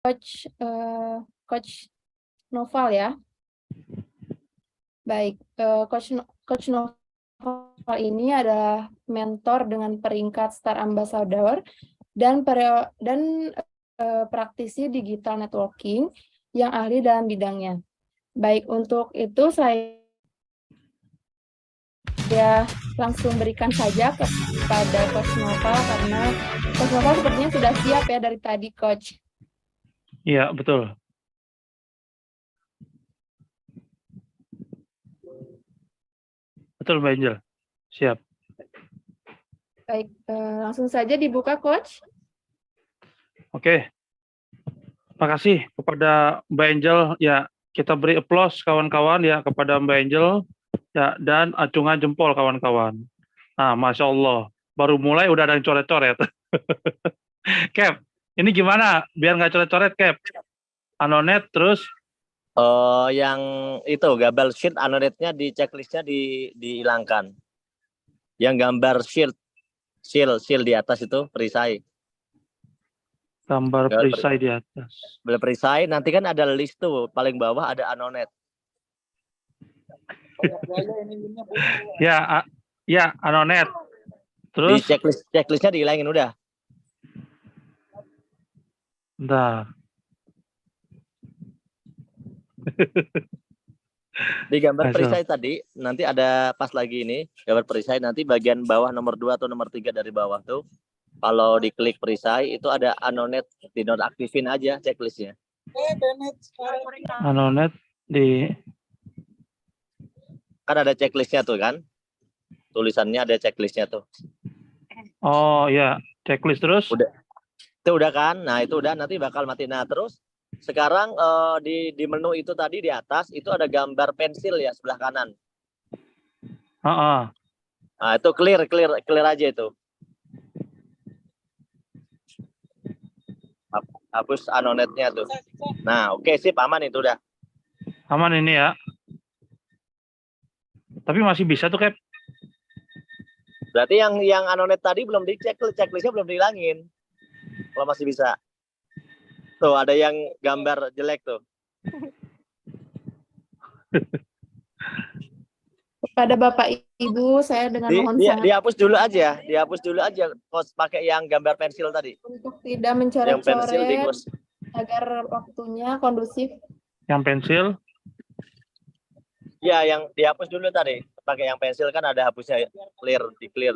Coach Noval ya. Baik, Coach Noval ini adalah mentor dengan peringkat Star Ambassador dan praktisi digital networking yang ahli dalam bidangnya. Baik, untuk itu saya langsung berikan saja kepada Coach Noval karena Coach Noval sepertinya sudah siap ya dari tadi, Coach. Iya, betul. Betul, Mbak Angel. Siap. Baik, langsung saja dibuka, Coach. Oke. Terima kasih kepada Mbak Angel. Ya, kita beri applause kawan-kawan ya kepada Mbak Angel ya, dan acungan jempol kawan-kawan. Nah, Masya Allah. Baru mulai udah ada yang coret-coret. Cap, ini gimana biar nggak coret-coret, Cap? Anonet terus? Yang itu gambar shield anonetnya di checklistnya dihilangkan. Yang gambar shield di atas itu perisai. Gambar perisai di atas. Gambar perisai, nanti kan ada list tuh, paling bawah ada anonet. Ya, anonet. Terus? Di checklistnya dihilangin udah. Bentar. Di gambar perisai tadi, nanti ada pas lagi ini, gambar perisai nanti bagian bawah nomor 2 atau nomor 3 dari bawah tuh. Kalau diklik perisai itu ada anonet, dinonaktifin aja checklistnya. Anonet di kan ada checklistnya tuh kan, tulisannya ada checklistnya tuh. Oh ya, checklist terus. Udah kan, nah itu udah nanti bakal mati. Nah terus sekarang di menu itu tadi di atas itu ada gambar pensil ya sebelah kanan. Nah itu clear aja itu. Hapus anonetnya tuh. Nah oke, sip, aman itu udah. Aman ini ya. Tapi masih bisa tuh, Cap. Berarti yang anonet tadi belum dicek, checklistnya belum dihilangin. Kalau masih bisa. Tuh ada yang gambar jelek tuh. Kepada Bapak Ibu, saya dengan mohon sangat dihapus dulu aja, Kos pakai yang gambar pensil tadi. Untuk tidak mencoret-coret agar waktunya kondusif. Yang pensil? Ya, yang dihapus dulu tadi. Pakai yang pensil kan ada hapusnya, di clear.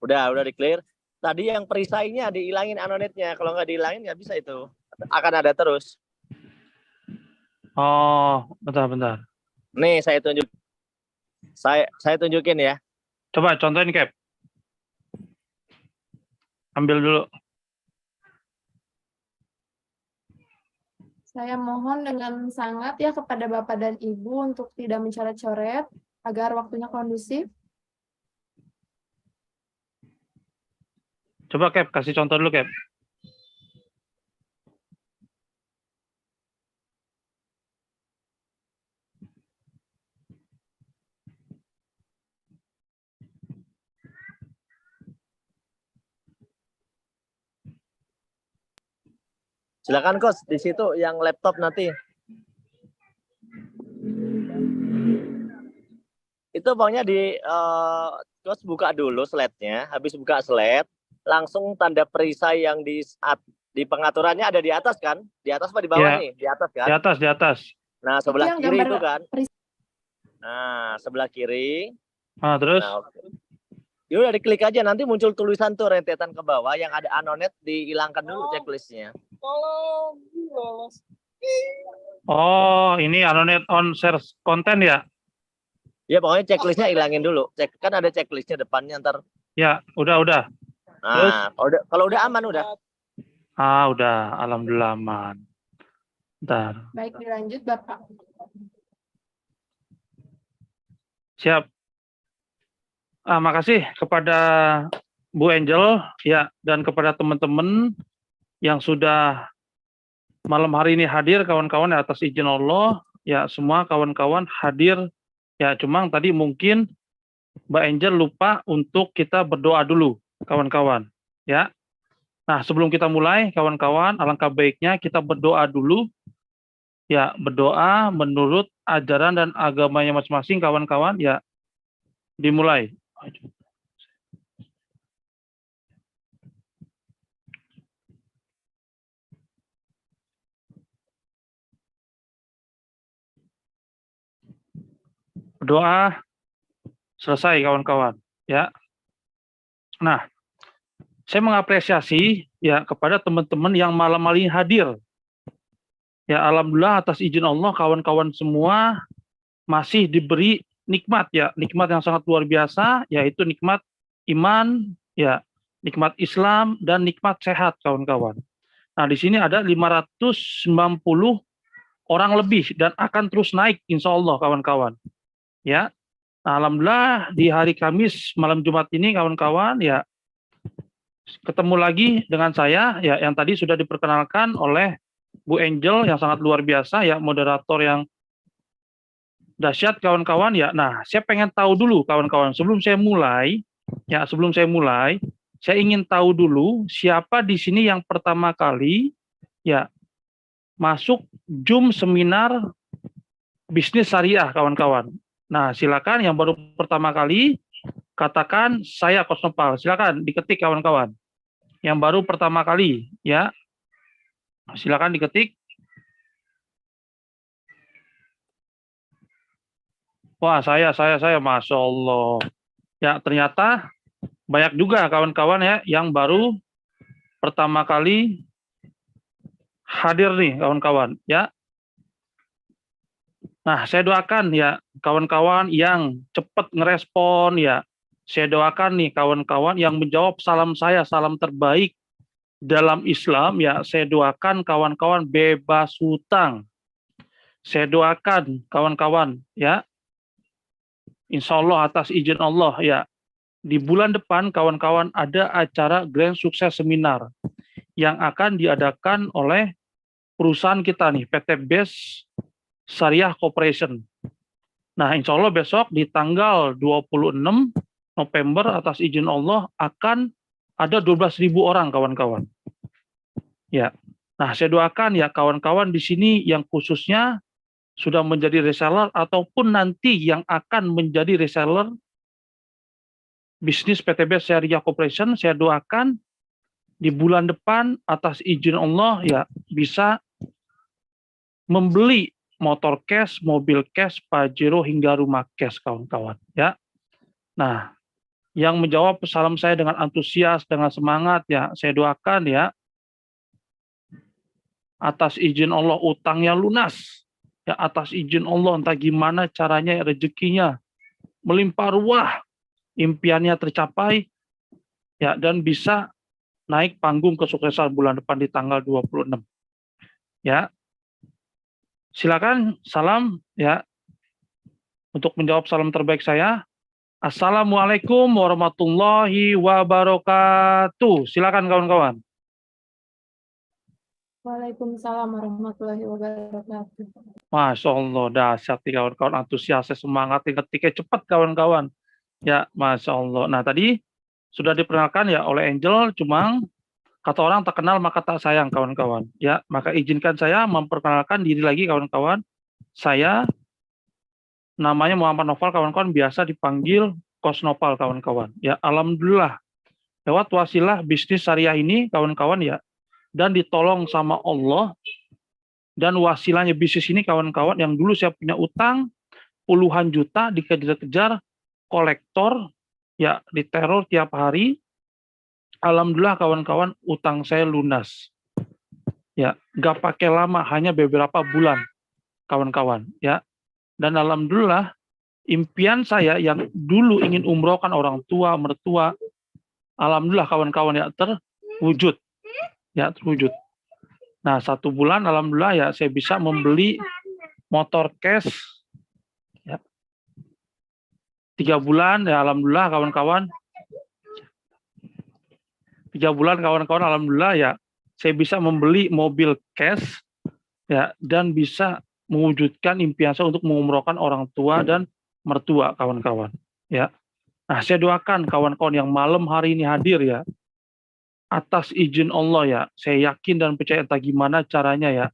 Udah di clear. Tadi yang perisainya dihilangin anonetnya. Kalau nggak dihilangin nggak bisa itu. Akan ada terus. Oh, bentar. Nih saya tunjukin ya. Coba contohin, Cap. Ambil dulu. Saya mohon dengan sangat ya kepada Bapak dan Ibu untuk tidak mencoret-coret agar waktunya kondusif. Coba, Cap, kasih contoh dulu, Cap. Silakan Kos, di situ yang laptop nanti. Itu pokoknya Kos buka dulu slide-nya, habis buka slide, langsung tanda perisai yang di pengaturannya ada di atas kan? Di atas apa di bawah nih? Di atas kan? Di atas. Nah, sebelah kiri itu kan? Nah, sebelah kiri. Nah, terus? Nah, ya udah diklik aja, nanti muncul tulisan tuh rentetan ke bawah yang ada anonet, dihilangkan dulu checklistnya. Oh, ini anonet on share content ya? Ya pokoknya checklistnya hilangin dulu. Kan ada checklistnya depannya ntar. Ya, udah. Nah, kalau udah aman udah. Udah, alhamdulillah aman. Bentar. Baik, dilanjut Bapak. Siap. Makasih kepada Bu Angel ya, dan kepada teman-teman yang sudah malam hari ini hadir, kawan-kawan atas izin Allah ya, semua kawan-kawan hadir ya. Cuma tadi mungkin Mbak Angel lupa untuk kita berdoa dulu, kawan-kawan. Ya. Nah, sebelum kita mulai, kawan-kawan, alangkah baiknya kita berdoa dulu. Ya, berdoa menurut ajaran dan agamanya masing-masing, kawan-kawan. Ya, dimulai. Berdoa selesai, kawan-kawan. Ya. Nah, saya mengapresiasi ya kepada teman-teman yang malam ini hadir. Ya, alhamdulillah atas izin Allah kawan-kawan semua masih diberi nikmat ya, nikmat yang sangat luar biasa, yaitu nikmat iman, ya, nikmat Islam dan nikmat sehat, kawan-kawan. Nah, di sini ada 590 orang lebih dan akan terus naik insya Allah, kawan-kawan. Ya, nah, alhamdulillah di hari Kamis malam Jumat ini, kawan-kawan, ya, ketemu lagi dengan saya, ya, yang tadi sudah diperkenalkan oleh Bu Angel yang sangat luar biasa, ya, moderator yang dahsyat, kawan-kawan, ya. Nah, saya pengen tahu dulu, kawan-kawan, sebelum saya mulai, saya ingin tahu dulu siapa di sini yang pertama kali, ya, masuk Zoom seminar bisnis syariah, kawan-kawan. Nah, silakan yang baru pertama kali katakan saya Coach Nopal. Silakan diketik, kawan-kawan. Yang baru pertama kali, ya. Silakan diketik. Wah, saya, Masya Allah. Ya, ternyata banyak juga kawan-kawan ya yang baru pertama kali hadir nih, kawan-kawan, ya. Nah, saya doakan ya kawan-kawan yang cepat ngerespon ya. Saya doakan nih kawan-kawan yang menjawab salam saya, salam terbaik dalam Islam ya. Saya doakan kawan-kawan bebas hutang. Saya doakan kawan-kawan ya, insya Allah atas izin Allah ya, di bulan depan kawan-kawan ada acara Grand Sukses Seminar yang akan diadakan oleh perusahaan kita nih, PT Best Syariah Corporation. Nah, insya Allah besok di tanggal 26 November atas izin Allah akan ada 12.000 orang, kawan-kawan. Ya. Nah, saya doakan ya kawan-kawan di sini yang khususnya sudah menjadi reseller ataupun nanti yang akan menjadi reseller bisnis PTB Syariah Corporation, saya doakan di bulan depan atas izin Allah ya bisa membeli motor cash, mobil cash, Pajero hingga rumah cash, kawan-kawan ya. Nah, yang menjawab salam saya dengan antusias, dengan semangat ya, saya doakan ya atas izin Allah utangnya lunas. Ya, atas izin Allah entah gimana caranya rezekinya melimpah ruah, impiannya tercapai ya, dan bisa naik panggung kesuksesan bulan depan di tanggal 26. Ya. Silakan salam ya. Untuk menjawab salam terbaik saya, Assalamualaikum warahmatullahi wabarakatuh. Silakan kawan-kawan. Waalaikumsalam warahmatullahi wabarakatuh. Masya Allah, dahsyat nih kawan-kawan, antusias, semangat, ketiknya cepat kawan-kawan. Ya, Masya Allah. Nah, tadi sudah diperkenalkan ya oleh Angel, cuma kata orang tak kenal maka tak sayang, kawan-kawan. Ya, maka izinkan saya memperkenalkan diri lagi, kawan-kawan. Saya namanya Muhammad Noval, kawan-kawan, biasa dipanggil Coach Nopal, kawan-kawan. Ya, alhamdulillah lewat wasilah bisnis syariah ini, kawan-kawan ya, dan ditolong sama Allah, dan wasilahnya bisnis ini, kawan-kawan, yang dulu saya punya utang puluhan juta, dikejar-kejar kolektor, ya, diteror tiap hari. Alhamdulillah kawan-kawan, utang saya lunas. Ya, nggak pakai lama, hanya beberapa bulan, kawan-kawan. Ya, dan alhamdulillah impian saya yang dulu ingin umrohkan orang tua, mertua, alhamdulillah kawan-kawan ya terwujud. Ya, terwujud. Nah, 1 bulan alhamdulillah ya saya bisa membeli motor cash. Ya. 3 bulan ya alhamdulillah kawan-kawan. 3 bulan kawan-kawan alhamdulillah ya saya bisa membeli mobil cash ya, dan bisa mewujudkan impian saya untuk mengumrohkan orang tua dan mertua, kawan-kawan. Ya. Nah, saya doakan kawan-kawan yang malam hari ini hadir ya, atas izin Allah ya, saya yakin dan percaya entah gimana caranya ya,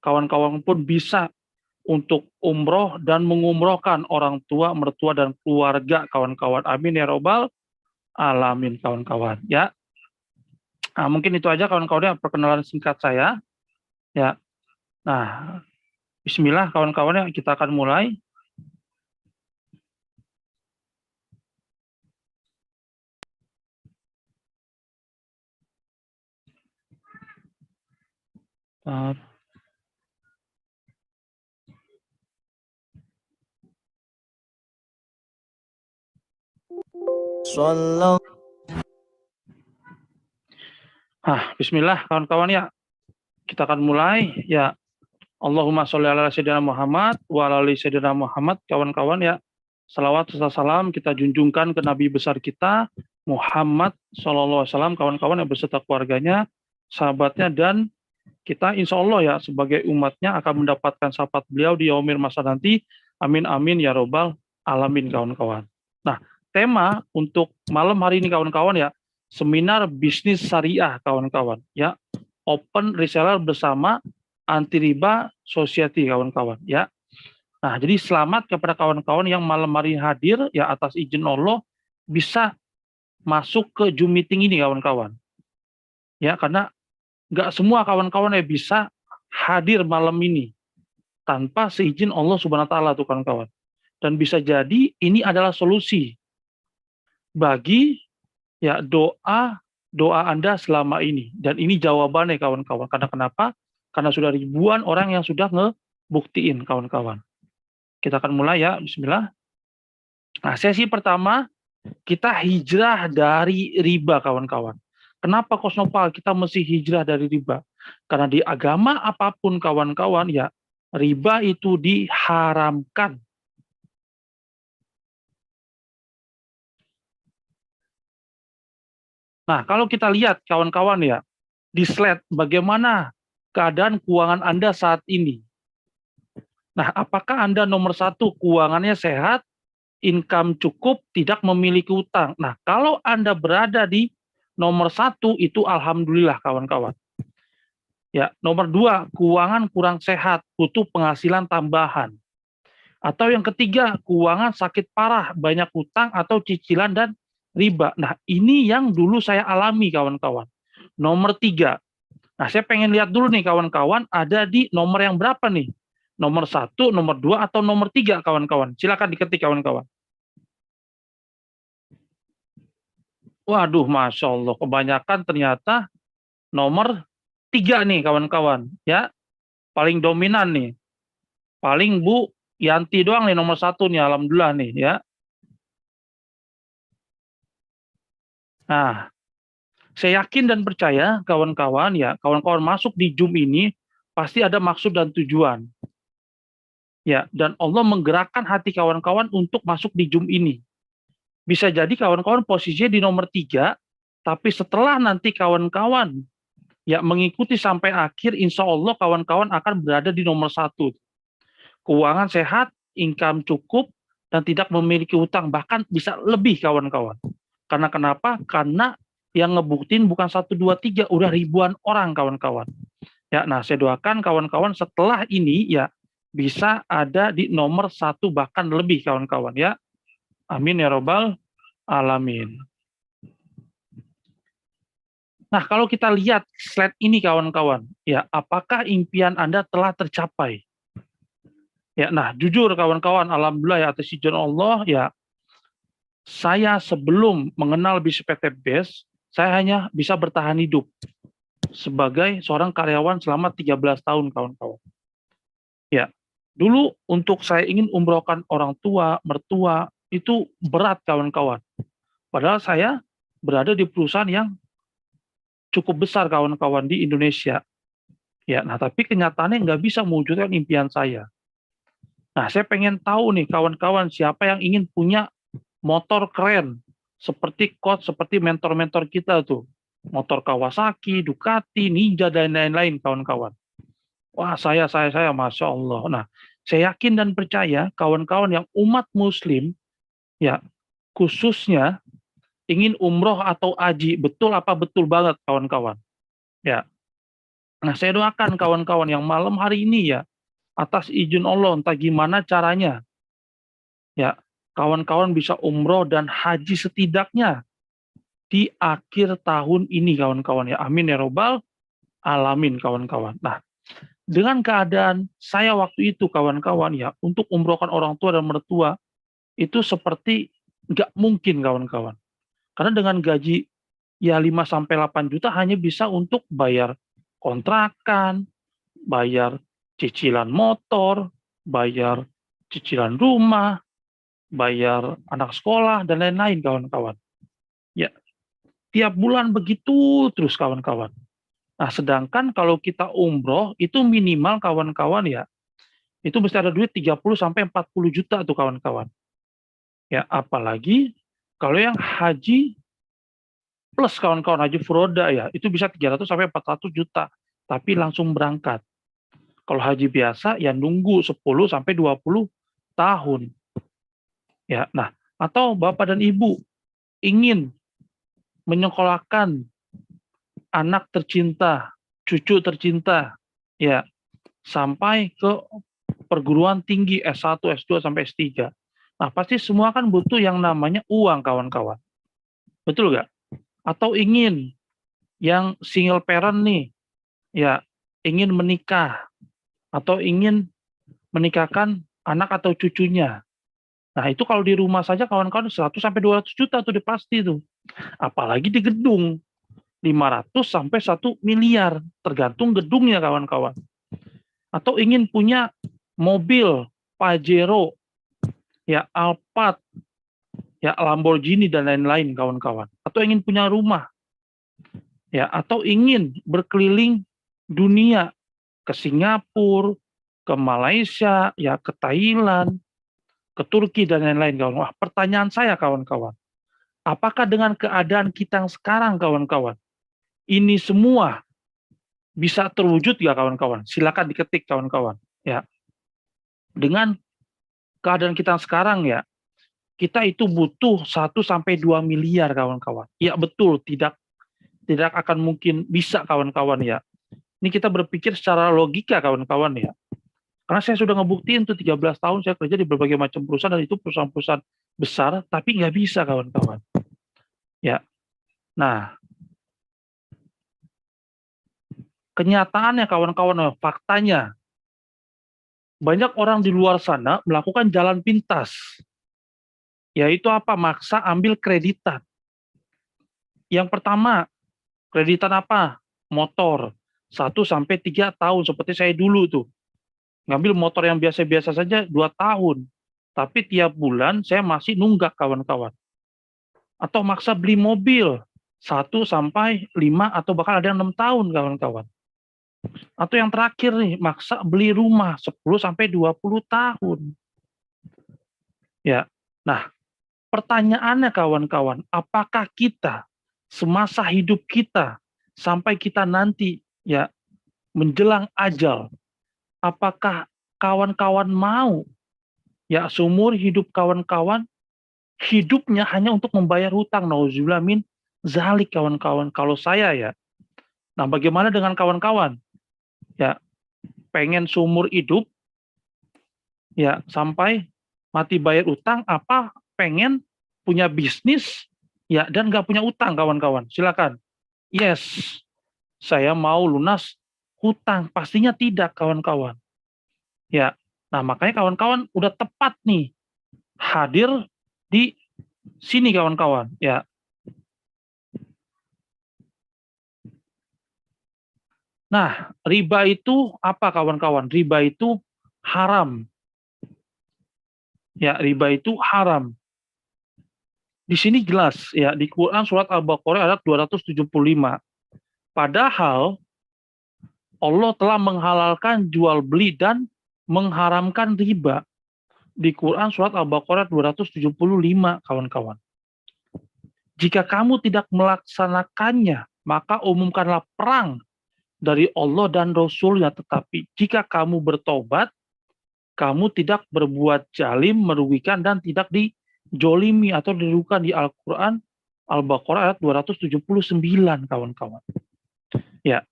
kawan-kawan pun bisa untuk umroh dan mengumrohkan orang tua, mertua, dan keluarga kawan-kawan. Amin ya robbal alamin kawan-kawan ya. Nah, mungkin itu aja kawan-kawan ya perkenalan singkat saya ya. Nah, bismillah kawan-kawan ya, kita akan mulai. Uh, Bismillah kawan-kawan ya, kita akan mulai ya. Allahumma sholli ala sayyidina Muhammad wa ala ali sayyidina Muhammad. Kawan-kawan ya, salawat serta salam kita junjungkan ke Nabi besar kita Muhammad sallallahu alaihi wasallam, kawan-kawan yang beserta keluarganya, sahabatnya, dan kita insya Allah ya sebagai umatnya akan mendapatkan syafaat beliau di yaumil masa nanti. Amin amin ya robbal alamin kawan-kawan. Nah, tema untuk malam hari ini kawan-kawan ya, seminar bisnis syariah kawan-kawan ya, open reseller bersama anti riba society kawan-kawan ya. Nah, jadi selamat kepada kawan-kawan yang malam hari hadir ya, atas izin Allah bisa masuk ke Zoom meeting ini kawan-kawan ya, karena nggak semua kawan-kawan yang bisa hadir malam ini tanpa seizin Allah Subhanahu wa taala tuh kawan-kawan. Dan bisa jadi ini adalah solusi bagi ya doa Anda selama ini, dan ini jawabannya kawan-kawan. Karena kenapa? Karena sudah ribuan orang yang sudah ngebuktiin kawan-kawan. Kita akan mulai ya, bismillah. Nah, sesi pertama kita hijrah dari riba kawan-kawan. Kenapa Kosnopal kita mesti hijrah dari riba? Karena di agama apapun kawan-kawan ya, riba itu diharamkan. Nah, kalau kita lihat kawan-kawan ya, di slide bagaimana keadaan keuangan Anda saat ini. Nah, apakah Anda nomor satu keuangannya sehat, income cukup, tidak memiliki utang? Nah, kalau Anda berada di nomor satu itu alhamdulillah kawan-kawan. Ya, nomor dua, keuangan kurang sehat, butuh penghasilan tambahan. Atau yang ketiga, keuangan sakit parah, banyak utang atau cicilan dan riba. Nah, ini yang dulu saya alami kawan-kawan. Nomor tiga. Nah, saya pengen lihat dulu nih kawan-kawan, ada di nomor yang berapa nih? Nomor satu, nomor dua, atau nomor tiga kawan-kawan? Silakan diketik kawan-kawan. Waduh, Masya Allah, kebanyakan ternyata nomor tiga nih kawan-kawan. Ya, paling dominan nih. Paling Bu Yanti doang nih nomor satu nih, alhamdulillah nih ya. Nah, saya yakin dan percaya kawan-kawan ya, kawan-kawan masuk di Zoom ini pasti ada maksud dan tujuan. Ya, dan Allah menggerakkan hati kawan-kawan untuk masuk di Zoom ini. Bisa jadi kawan-kawan posisinya di nomor 3, tapi setelah nanti kawan-kawan ya mengikuti sampai akhir, insya Allah kawan-kawan akan berada di nomor 1. Keuangan sehat, income cukup, dan tidak memiliki utang, bahkan bisa lebih kawan-kawan. Karena kenapa? Karena yang ngebuktiin bukan 1, 2, 3, udah ribuan orang kawan-kawan. Ya, nah saya doakan kawan-kawan setelah ini ya bisa ada di nomor 1 bahkan lebih kawan-kawan ya. Amin ya robbal alamin. Nah, kalau kita lihat slide ini kawan-kawan, ya apakah impian Anda telah tercapai? Ya, nah jujur kawan-kawan, alhamdulillah ya atas izin Allah ya, saya sebelum mengenal bisnis PT BES, saya hanya bisa bertahan hidup sebagai seorang karyawan selama 13 tahun kawan-kawan. Ya, dulu untuk saya ingin umrohkan orang tua, mertua, itu berat kawan-kawan. Padahal saya berada di perusahaan yang cukup besar kawan-kawan di Indonesia. Ya, nah tapi kenyataannya nggak bisa mewujudkan impian saya. Nah, saya pengen tahu nih kawan-kawan siapa yang ingin punya motor keren seperti coach, seperti mentor-mentor kita tuh. Motor Kawasaki, Ducati, Ninja, dan lain-lain kawan-kawan. Wah, saya, Masya Allah. Nah, saya yakin dan percaya kawan-kawan yang umat muslim, ya, khususnya ingin umroh atau haji. Betul apa betul banget kawan-kawan? Ya. Nah, saya doakan kawan-kawan yang malam hari ini ya, atas izin Allah, entah gimana caranya, ya, kawan-kawan bisa umroh dan haji setidaknya di akhir tahun ini kawan-kawan ya. Amin ya robbal alamin kawan-kawan. Nah, dengan keadaan saya waktu itu kawan-kawan ya, untuk umrohkan orang tua dan mertua, itu seperti nggak mungkin kawan-kawan. Karena dengan gaji ya 5-8 juta hanya bisa untuk bayar kontrakan, bayar cicilan motor, bayar cicilan rumah, bayar anak sekolah, dan lain-lain kawan-kawan. Ya, tiap bulan begitu terus kawan-kawan. Nah, sedangkan kalau kita umroh itu minimal kawan-kawan ya, itu mesti ada duit 30-40 juta tuh kawan-kawan. Ya, apalagi kalau yang haji plus kawan-kawan, haji furoda ya, itu bisa 300-400 juta, tapi langsung berangkat. Kalau haji biasa ya nunggu 10-20 tahun. Ya, nah, atau Bapak dan Ibu ingin menyekolahkan anak tercinta, cucu tercinta, ya, sampai ke perguruan tinggi S1, S2 sampai S3. Nah, pasti semua kan butuh yang namanya uang kawan-kawan. Betul nggak? Atau ingin yang single parent nih, ya, ingin menikah atau ingin menikahkan anak atau cucunya. Nah, itu kalau di rumah saja kawan-kawan 100-200 juta tuh pasti tuh. Apalagi di gedung 500-1 miliar, tergantung gedungnya kawan-kawan. Atau ingin punya mobil Pajero, ya Alphard, ya Lamborghini dan lain-lain kawan-kawan. Atau ingin punya rumah, ya, atau ingin berkeliling dunia ke Singapura, ke Malaysia, ya ke Thailand, ke Turki dan lain-lain kawan. Wah, pertanyaan saya kawan-kawan, apakah dengan keadaan kita yang sekarang kawan-kawan, ini semua bisa terwujud ya kawan-kawan? Silakan diketik kawan-kawan. Ya, dengan keadaan kita sekarang ya, kita itu butuh 1-2 miliar kawan-kawan. Ya betul, tidak akan mungkin bisa kawan-kawan ya. Ini kita berpikir secara logika kawan-kawan ya. Karena saya sudah ngebuktiin tuh 13 tahun saya kerja di berbagai macam perusahaan, dan itu perusahaan-perusahaan besar, tapi nggak bisa kawan-kawan. Ya, nah, kenyataannya kawan-kawan, faktanya, banyak orang di luar sana melakukan jalan pintas. Yaitu apa? Maksa ambil kreditan. Yang pertama, kreditan apa? Motor. 1-3 tahun, seperti saya dulu tuh. Ngambil motor yang biasa-biasa saja 2 tahun. Tapi tiap bulan saya masih nunggak kawan-kawan. Atau maksa beli mobil 1-5 atau bahkan ada yang 6 tahun kawan-kawan. Atau yang terakhir nih, maksa beli rumah 10-20 tahun. Ya, nah, pertanyaannya kawan-kawan, apakah kita semasa hidup kita sampai kita nanti ya menjelang ajal, apakah kawan-kawan mau ya seumur hidup kawan-kawan hidupnya hanya untuk membayar hutang? Nauzubillah min zalik kawan-kawan. Kalau saya ya, nah bagaimana dengan kawan-kawan? Ya, pengen seumur hidup ya sampai mati bayar utang, apa pengen punya bisnis ya dan nggak punya utang kawan-kawan? Silakan. Yes, saya mau lunas hutang. Pastinya tidak kawan-kawan. Ya, nah makanya kawan-kawan udah tepat nih hadir di sini kawan-kawan. Ya. Nah, riba itu apa kawan-kawan? Riba itu haram. Ya, riba itu haram. Di sini jelas ya, di Quran surat Al-Baqarah ayat 275. Padahal Allah telah menghalalkan jual beli dan mengharamkan riba. Di Quran surat Al-Baqarah 275 kawan-kawan. Jika kamu tidak melaksanakannya, maka umumkanlah perang dari Allah dan Rasul-Nya. Tetapi jika kamu bertobat, kamu tidak berbuat zalim, merugikan, dan tidak jolimi atau dirugikan di Al-Quran Al-Baqarah ayat 279 kawan-kawan. Ya,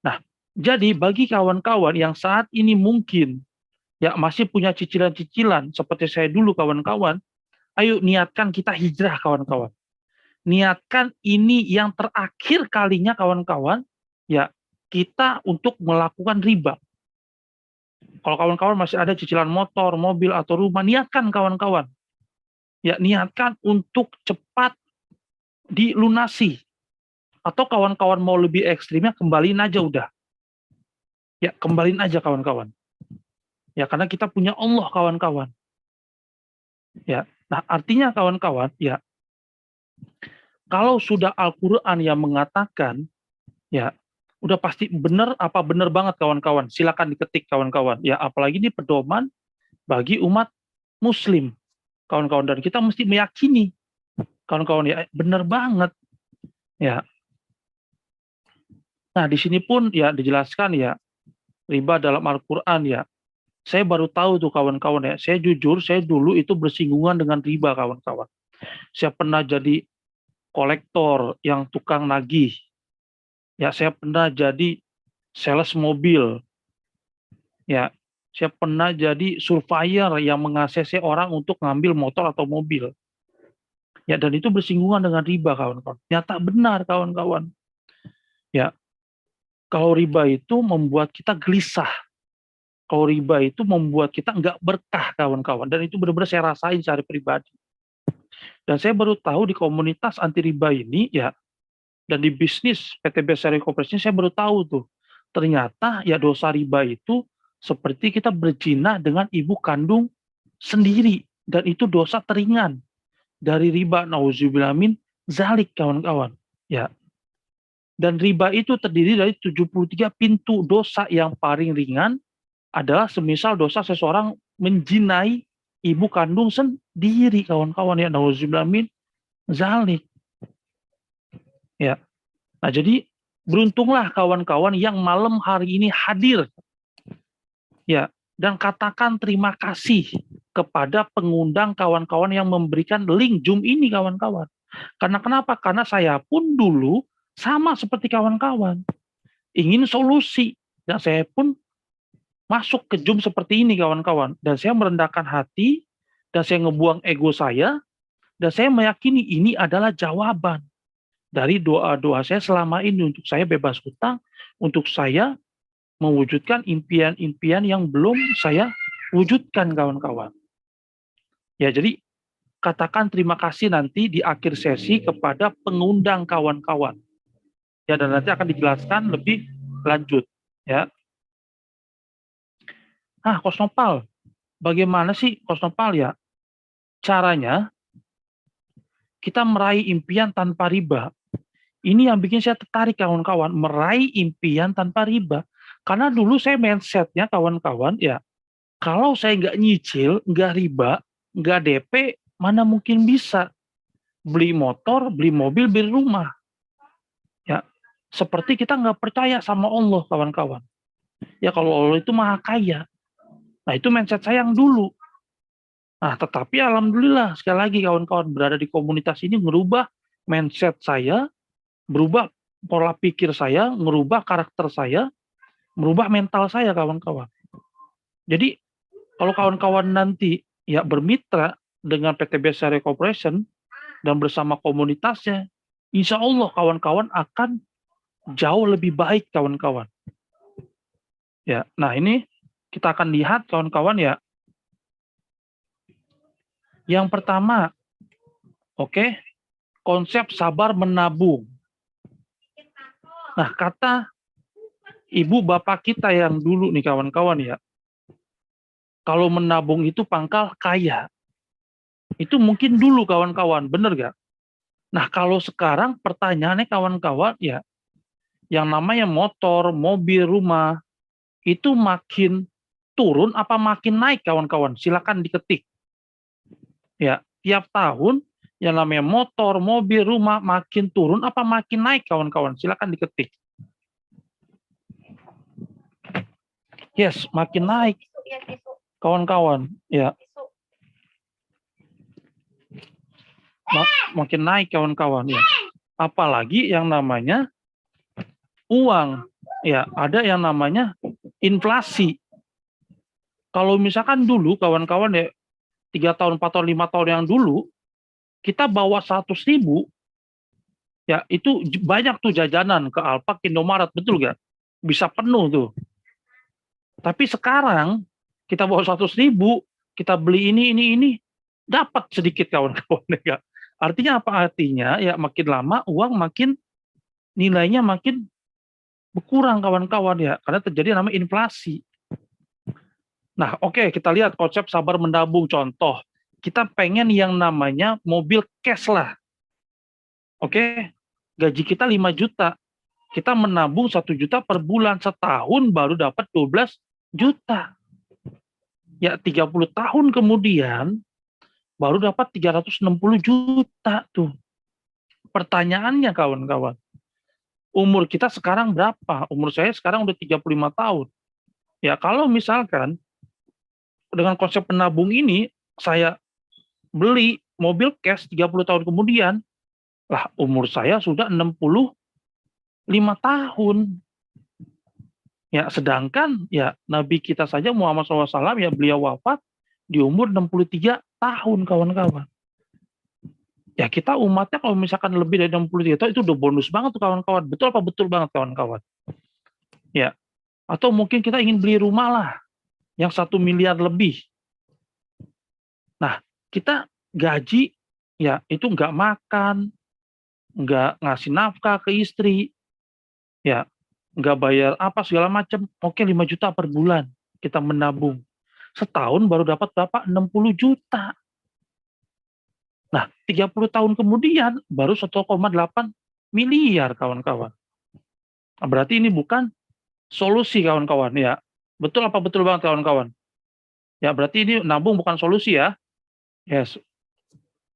nah jadi bagi kawan-kawan yang saat ini mungkin ya masih punya cicilan-cicilan seperti saya dulu kawan-kawan, ayo niatkan kita hijrah kawan-kawan. Niatkan ini yang terakhir kalinya kawan-kawan, ya kita untuk melakukan riba. Kalau kawan-kawan masih ada cicilan motor, mobil, atau rumah, niatkan kawan-kawan. Ya, niatkan untuk cepat dilunasi. Atau kawan-kawan mau lebih ekstrimnya, kembaliin aja udah. Ya, kembaliin aja kawan-kawan. Ya, karena kita punya Allah kawan-kawan. Ya, nah artinya kawan-kawan, ya kalau sudah Al-Quran yang mengatakan, ya udah pasti benar apa benar banget kawan-kawan. Silakan diketik kawan-kawan. Ya, apalagi ini pedoman bagi umat Muslim. Kawan-kawan, dan kita mesti meyakini kawan-kawan ya benar banget ya. Nah di sini pun ya dijelaskan ya riba dalam Al-Quran ya. Saya baru tahu tuh kawan-kawan ya. Saya jujur, saya dulu itu bersinggungan dengan riba kawan-kawan. Saya pernah jadi kolektor yang tukang nagih. Ya saya pernah jadi sales mobil. Ya saya pernah jadi surveyor yang mengasesi orang untuk ngambil motor atau mobil. Ya, dan itu bersinggungan dengan riba kawan-kawan. Nyata benar kawan-kawan. Ya, kalau riba itu membuat kita gelisah. Kalau riba itu membuat kita nggak berkah kawan-kawan. Dan itu benar-benar saya rasain secara pribadi. Dan saya baru tahu di komunitas anti riba ini ya, dan di bisnis PT Besari Corporation saya baru tahu tuh. Ternyata ya dosa riba itu seperti kita berzina dengan ibu kandung sendiri. Dan itu dosa teringan dari riba, nauzubillah min zalik kawan-kawan. Ya. Dan riba itu terdiri dari 73 pintu dosa. Yang paling ringan adalah semisal dosa seseorang menjinai ibu kandung sendiri kawan-kawan, ya nauzubillah min zalik. Ya. Nah, jadi beruntunglah kawan-kawan yang malam hari ini hadir. Ya, dan katakan terima kasih kepada pengundang kawan-kawan yang memberikan link Zoom ini kawan-kawan. Karena kenapa? Karena saya pun dulu sama seperti kawan-kawan. Ingin solusi. Dan saya pun masuk ke Zoom seperti ini kawan-kawan. Dan saya merendahkan hati, dan saya ngebuang ego saya, dan saya meyakini ini adalah jawaban dari doa-doa saya selama ini untuk saya bebas hutang, untuk saya mewujudkan impian-impian yang belum saya wujudkan kawan-kawan. Ya, jadi katakan terima kasih nanti di akhir sesi kepada pengundang kawan-kawan. Ya, dan nanti akan dijelaskan lebih lanjut. Ya. Kos Nopal, bagaimana sih Kos Nopal ya? Caranya kita meraih impian tanpa riba. Ini yang bikin saya tertarik kawan-kawan, meraih impian tanpa riba. Karena dulu saya mindsetnya kawan-kawan ya, kalau saya nggak nyicil, nggak riba, nggak DP, mana mungkin bisa beli motor, beli mobil, beli rumah. Ya, seperti kita nggak percaya sama Allah kawan-kawan. Ya kalau Allah itu maha kaya. Nah itu mindset saya yang dulu. Nah tetapi alhamdulillah sekali lagi kawan-kawan berada di komunitas ini merubah mindset saya, berubah pola pikir saya, merubah karakter saya, merubah mental saya kawan-kawan. Jadi kalau kawan-kawan nanti ya bermitra dengan PT Besari Corporation dan bersama komunitasnya, insya Allah kawan-kawan akan jauh lebih baik kawan-kawan. Ya, nah ini kita akan lihat kawan-kawan ya. Yang pertama, oke, konsep sabar menabung. Nah, kata ibu bapak kita yang dulu nih kawan-kawan ya, kalau menabung itu pangkal kaya. Itu mungkin dulu kawan-kawan, bener gak? Nah, kalau sekarang pertanyaannya kawan-kawan ya, yang namanya motor, mobil, rumah, itu makin turun apa makin naik kawan-kawan? Silakan diketik. Ya, tiap tahun yang namanya motor, mobil, rumah makin turun apa makin naik kawan-kawan? Silakan diketik. Yes, makin naik kawan-kawan. Ya. makin naik kawan-kawan ya. Apalagi yang namanya uang ya, ada yang namanya inflasi. Kalau misalkan dulu kawan-kawan ya 3 tahun, 4 tahun, 5 tahun yang dulu kita bawa 100.000 ya itu banyak tuh jajanan ke Alfamart, Indomaret, betul gak? Bisa penuh tuh. Tapi sekarang kita bawa 100.000, kita beli ini, dapat sedikit kawan-kawan ya. Artinya apa? Artinya ya makin lama uang makin nilainya makin berkurang kawan-kawan ya, karena terjadi namanya inflasi. Nah, oke, kita lihat konsep sabar menabung. Contoh, kita pengen yang namanya mobil cash lah. Oke, gaji kita 5 juta. Kita menabung 1 juta per bulan, setahun baru dapat 12 juta. Ya 30 tahun kemudian baru dapat 360 juta tuh. Pertanyaannya kawan-kawan, umur kita sekarang berapa? Umur saya sekarang udah 35 tahun. Ya kalau misalkan dengan konsep penabung ini saya beli mobil cash 30 tahun kemudian, lah umur saya sudah 65 tahun. Ya, sedangkan ya Nabi kita saja Muhammad SAW ya beliau wafat di umur 63 tahun kawan-kawan. Ya kita umatnya kalau misalkan lebih dari 63 tahun itu udah bonus banget tuh kawan-kawan. Betul apa betul banget kawan-kawan? Ya. Atau mungkin kita ingin beli rumah lah yang 1 miliar lebih. Nah, kita gaji ya itu nggak makan, nggak ngasih nafkah ke istri, ya nggak bayar apa segala macam. Oke 5 juta per bulan kita menabung. Setahun baru dapat berapa? 60 juta. Nah, 30 tahun kemudian baru 1,8 miliar kawan-kawan. Nah, berarti ini bukan solusi kawan-kawan ya. Betul apa betul banget kawan-kawan? Ya berarti ini nabung bukan solusi ya. Yes.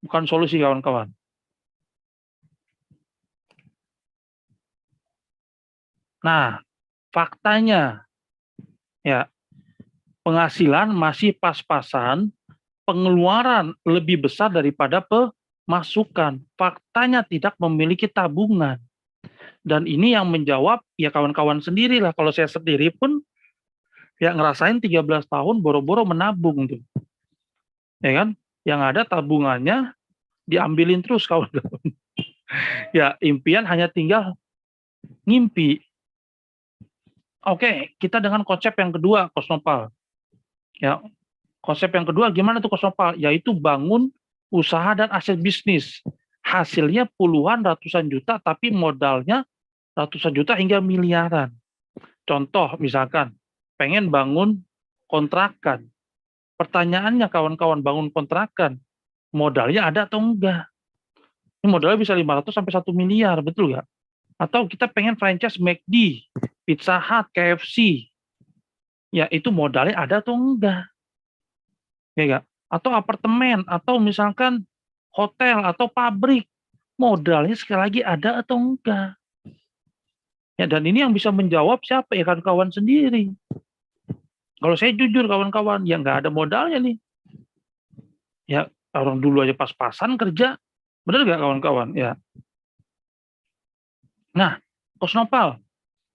Bukan solusi kawan-kawan. Nah, faktanya ya penghasilan masih pas-pasan, pengeluaran lebih besar daripada pemasukan. Faktanya tidak memiliki tabungan. Dan ini yang menjawab ya kawan-kawan sendiri lah. Kalau saya sendiri pun ya ngerasain 13 tahun boro-boro menabung tuh. Ya kan? Yang ada tabungannya diambilin terus kawan-kawan. Ya impian hanya tinggal ngimpi. Oke, kita dengan konsep yang kedua, Kosnopal. Ya, konsep yang kedua gimana tuh Kosnopal? Yaitu bangun usaha dan aset bisnis. Hasilnya puluhan ratusan juta, tapi modalnya ratusan juta hingga miliaran. Contoh misalkan, pengen bangun kontrakan. Pertanyaannya kawan-kawan, bangun kontrakan, modalnya ada atau enggak? Ini modalnya bisa 500 sampai 1 miliar, betul nggak? Atau kita pengen franchise McD, Pizza Hut, KFC. Ya itu modalnya ada atau enggak? Ya enggak? Atau apartemen, atau misalkan hotel atau pabrik. Modalnya sekali lagi ada atau enggak? Ya, dan ini yang bisa menjawab siapa? Ya kawan-kawan sendiri. Kalau saya jujur kawan-kawan, ya nggak ada modalnya nih. Ya orang dulu aja pas-pasan kerja, benar nggak kawan-kawan? Ya. Nah, Kosnopal,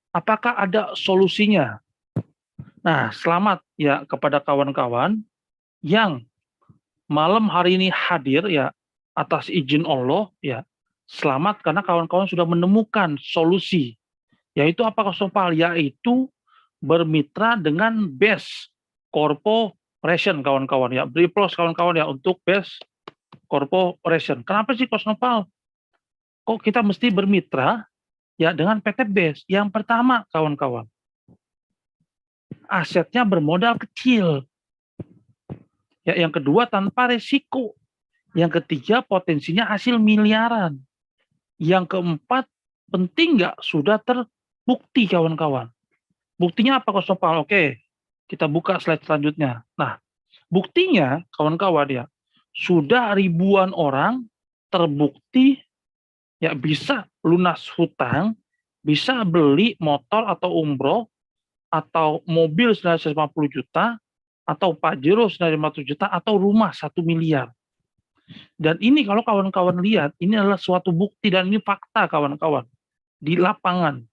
apakah ada solusinya? Nah, selamat ya kepada kawan-kawan yang malam hari ini hadir ya atas izin Allah ya. Selamat karena kawan-kawan sudah menemukan solusi. Yaitu apa Kosnopal? Yaitu bermitra dengan Best Corporation kawan-kawan ya. Beri plus kawan-kawan ya untuk Best Corporation. Kenapa sih Kosnopal? Kok kita mesti bermitra ya dengan PT Best? Yang pertama kawan-kawan, asetnya bermodal kecil. Ya, yang kedua tanpa resiko. Yang ketiga potensinya hasil miliaran. Yang keempat penting nggak sudah terbukti kawan-kawan. Buktinya apa Kosnopal? Oke, kita buka slide selanjutnya. Nah, buktinya kawan-kawan ya, sudah ribuan orang terbukti ya bisa lunas hutang, bisa beli motor atau umroh, atau mobil senilai 150 juta, atau Pajero senilai 500 juta, atau rumah 1 miliar. Dan ini kalau kawan-kawan lihat, ini adalah suatu bukti dan ini fakta kawan-kawan di lapangan.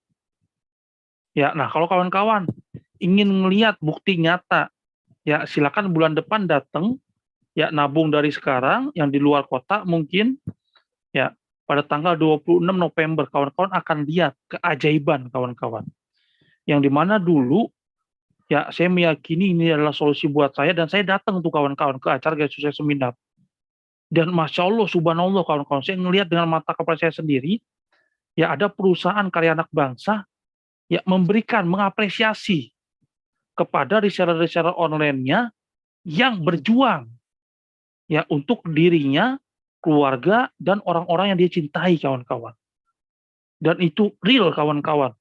Ya, nah kalau kawan-kawan ingin melihat bukti nyata, ya silakan bulan depan datang, ya nabung dari sekarang yang di luar kota mungkin, ya pada tanggal 26 November kawan-kawan akan lihat keajaiban kawan-kawan. Yang dimana dulu, ya saya meyakini ini adalah solusi buat saya dan saya datang tuh kawan-kawan ke acara Gaya Sukses Seminar. Dan Masya Allah, subhanallah kawan-kawan, saya ngelihat dengan mata kepala saya sendiri, ya ada perusahaan karya anak bangsa, ya memberikan, mengapresiasi kepada reseller-reseller online-nya yang berjuang, ya untuk dirinya, keluarga, dan orang-orang yang dia cintai kawan-kawan. Dan itu real kawan-kawan,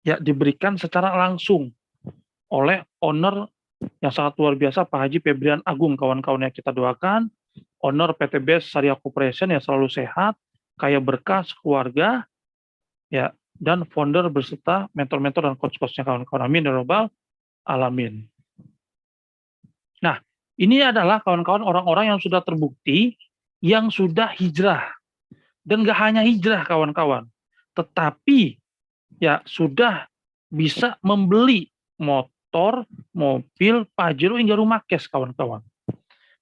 ya diberikan secara langsung oleh owner yang sangat luar biasa, Pak Haji Febrian Agung, kawan-kawan yang kita doakan, owner PT BES Syariah Corporation yang selalu sehat, kaya berkah keluarga, ya, dan founder berserta mentor-mentor dan coach-coachnya kawan-kawan. Amin ya rabbal alamin. Nah, ini adalah kawan-kawan orang-orang yang sudah terbukti, yang sudah hijrah. Dan gak hanya hijrah kawan-kawan, tetapi ya sudah bisa membeli motor, mobil, Pajero hingga rumah cash kawan-kawan.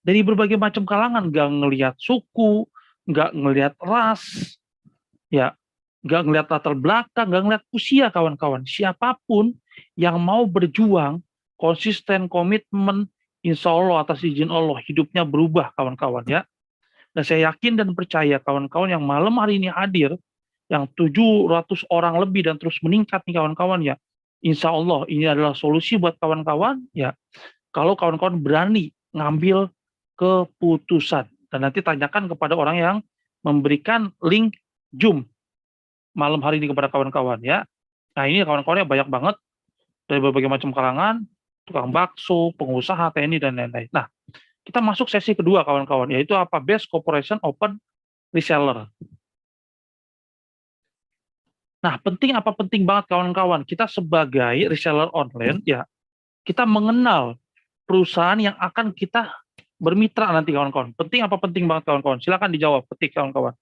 Dari berbagai macam kalangan, gak ngelihat suku, gak ngelihat ras, ya gak ngelihat latar belakang, gak ngelihat usia kawan-kawan. Siapapun yang mau berjuang, konsisten, komitmen, insya Allah atas izin Allah hidupnya berubah kawan-kawan ya. Dan saya yakin dan percaya kawan-kawan yang malam hari ini hadir, yang 700 orang lebih dan terus meningkat nih kawan-kawan ya. Insya Allah ini adalah solusi buat kawan-kawan ya. Kalau kawan-kawan berani ngambil keputusan. Dan nanti tanyakan kepada orang yang memberikan link Zoom malam hari ini kepada kawan-kawan ya. Nah ini kawan-kawannya banyak banget dari berbagai macam kalangan, tukang bakso, pengusaha, TNI, dan lain-lain. Nah, kita masuk sesi kedua kawan-kawan, yaitu apa? BES Corporation Open Reseller. Nah, penting banget kawan-kawan, kita sebagai reseller online, ya, kita mengenal perusahaan yang akan kita bermitra nanti kawan-kawan. Penting banget kawan-kawan? Silakan dijawab, petik kawan-kawan.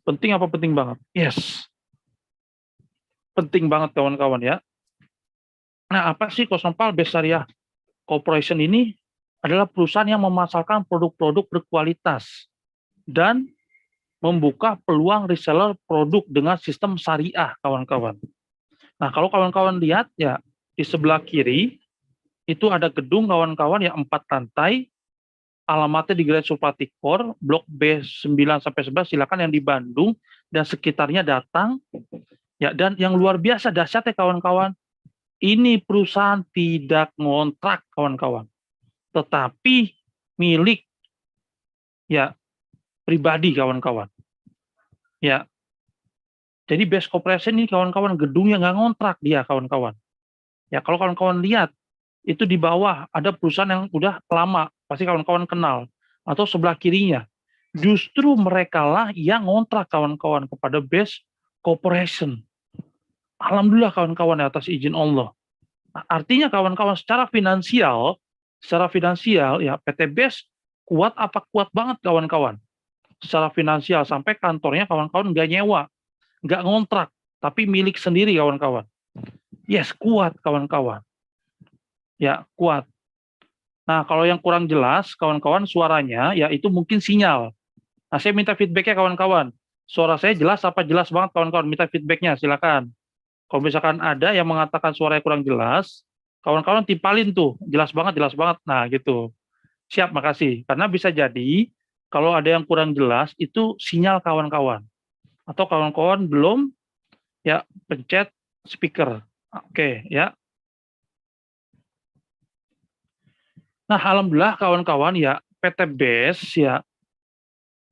Penting banget? Yes. Penting banget kawan-kawan ya. Nah, apa sih Kosnopal BES Syariah Corporation ini? Adalah perusahaan yang memasarkan produk-produk berkualitas dan membuka peluang reseller produk dengan sistem syariah kawan-kawan. Nah, kalau kawan-kawan lihat ya di sebelah kiri itu ada gedung kawan-kawan yang 4 lantai, alamatnya di Gerai Supratikor, Blok B9-11, silakan yang di Bandung dan sekitarnya datang. Ya, dan yang luar biasa dahsyatnya kawan-kawan, ini perusahaan tidak ngontrak kawan-kawan, tetapi milik ya pribadi kawan-kawan. Ya, jadi BES Corporation ini kawan-kawan gedungnya nggak ngontrak dia kawan-kawan. Ya, kalau kawan-kawan lihat itu di bawah ada perusahaan yang udah lama, pasti kawan-kawan kenal. Atau sebelah kirinya, justru mereka lah yang ngontrak kawan-kawan kepada BES Corporation. Alhamdulillah kawan-kawan atas izin Allah. Nah, artinya kawan-kawan secara finansial ya PT BES kuat banget kawan-kawan. Secara finansial sampai kantornya kawan-kawan nggak nyewa, nggak ngontrak, tapi milik sendiri kawan-kawan. Yes, kuat kawan-kawan. Ya, kuat. Nah, kalau yang kurang jelas kawan-kawan suaranya, ya itu mungkin sinyal. Nah, saya minta feedbacknya kawan-kawan. Suara saya jelas apa jelas banget kawan-kawan? Minta feedbacknya, silakan. Kalau misalkan ada yang mengatakan suaranya kurang jelas, kawan-kawan timpalin tuh, jelas banget. Nah, gitu. Siap, makasih. Karena bisa jadi kalau ada yang kurang jelas itu sinyal kawan-kawan. Atau kawan-kawan belum ya pencet speaker. Oke, ya. Nah, alhamdulillah kawan-kawan ya PT BES ya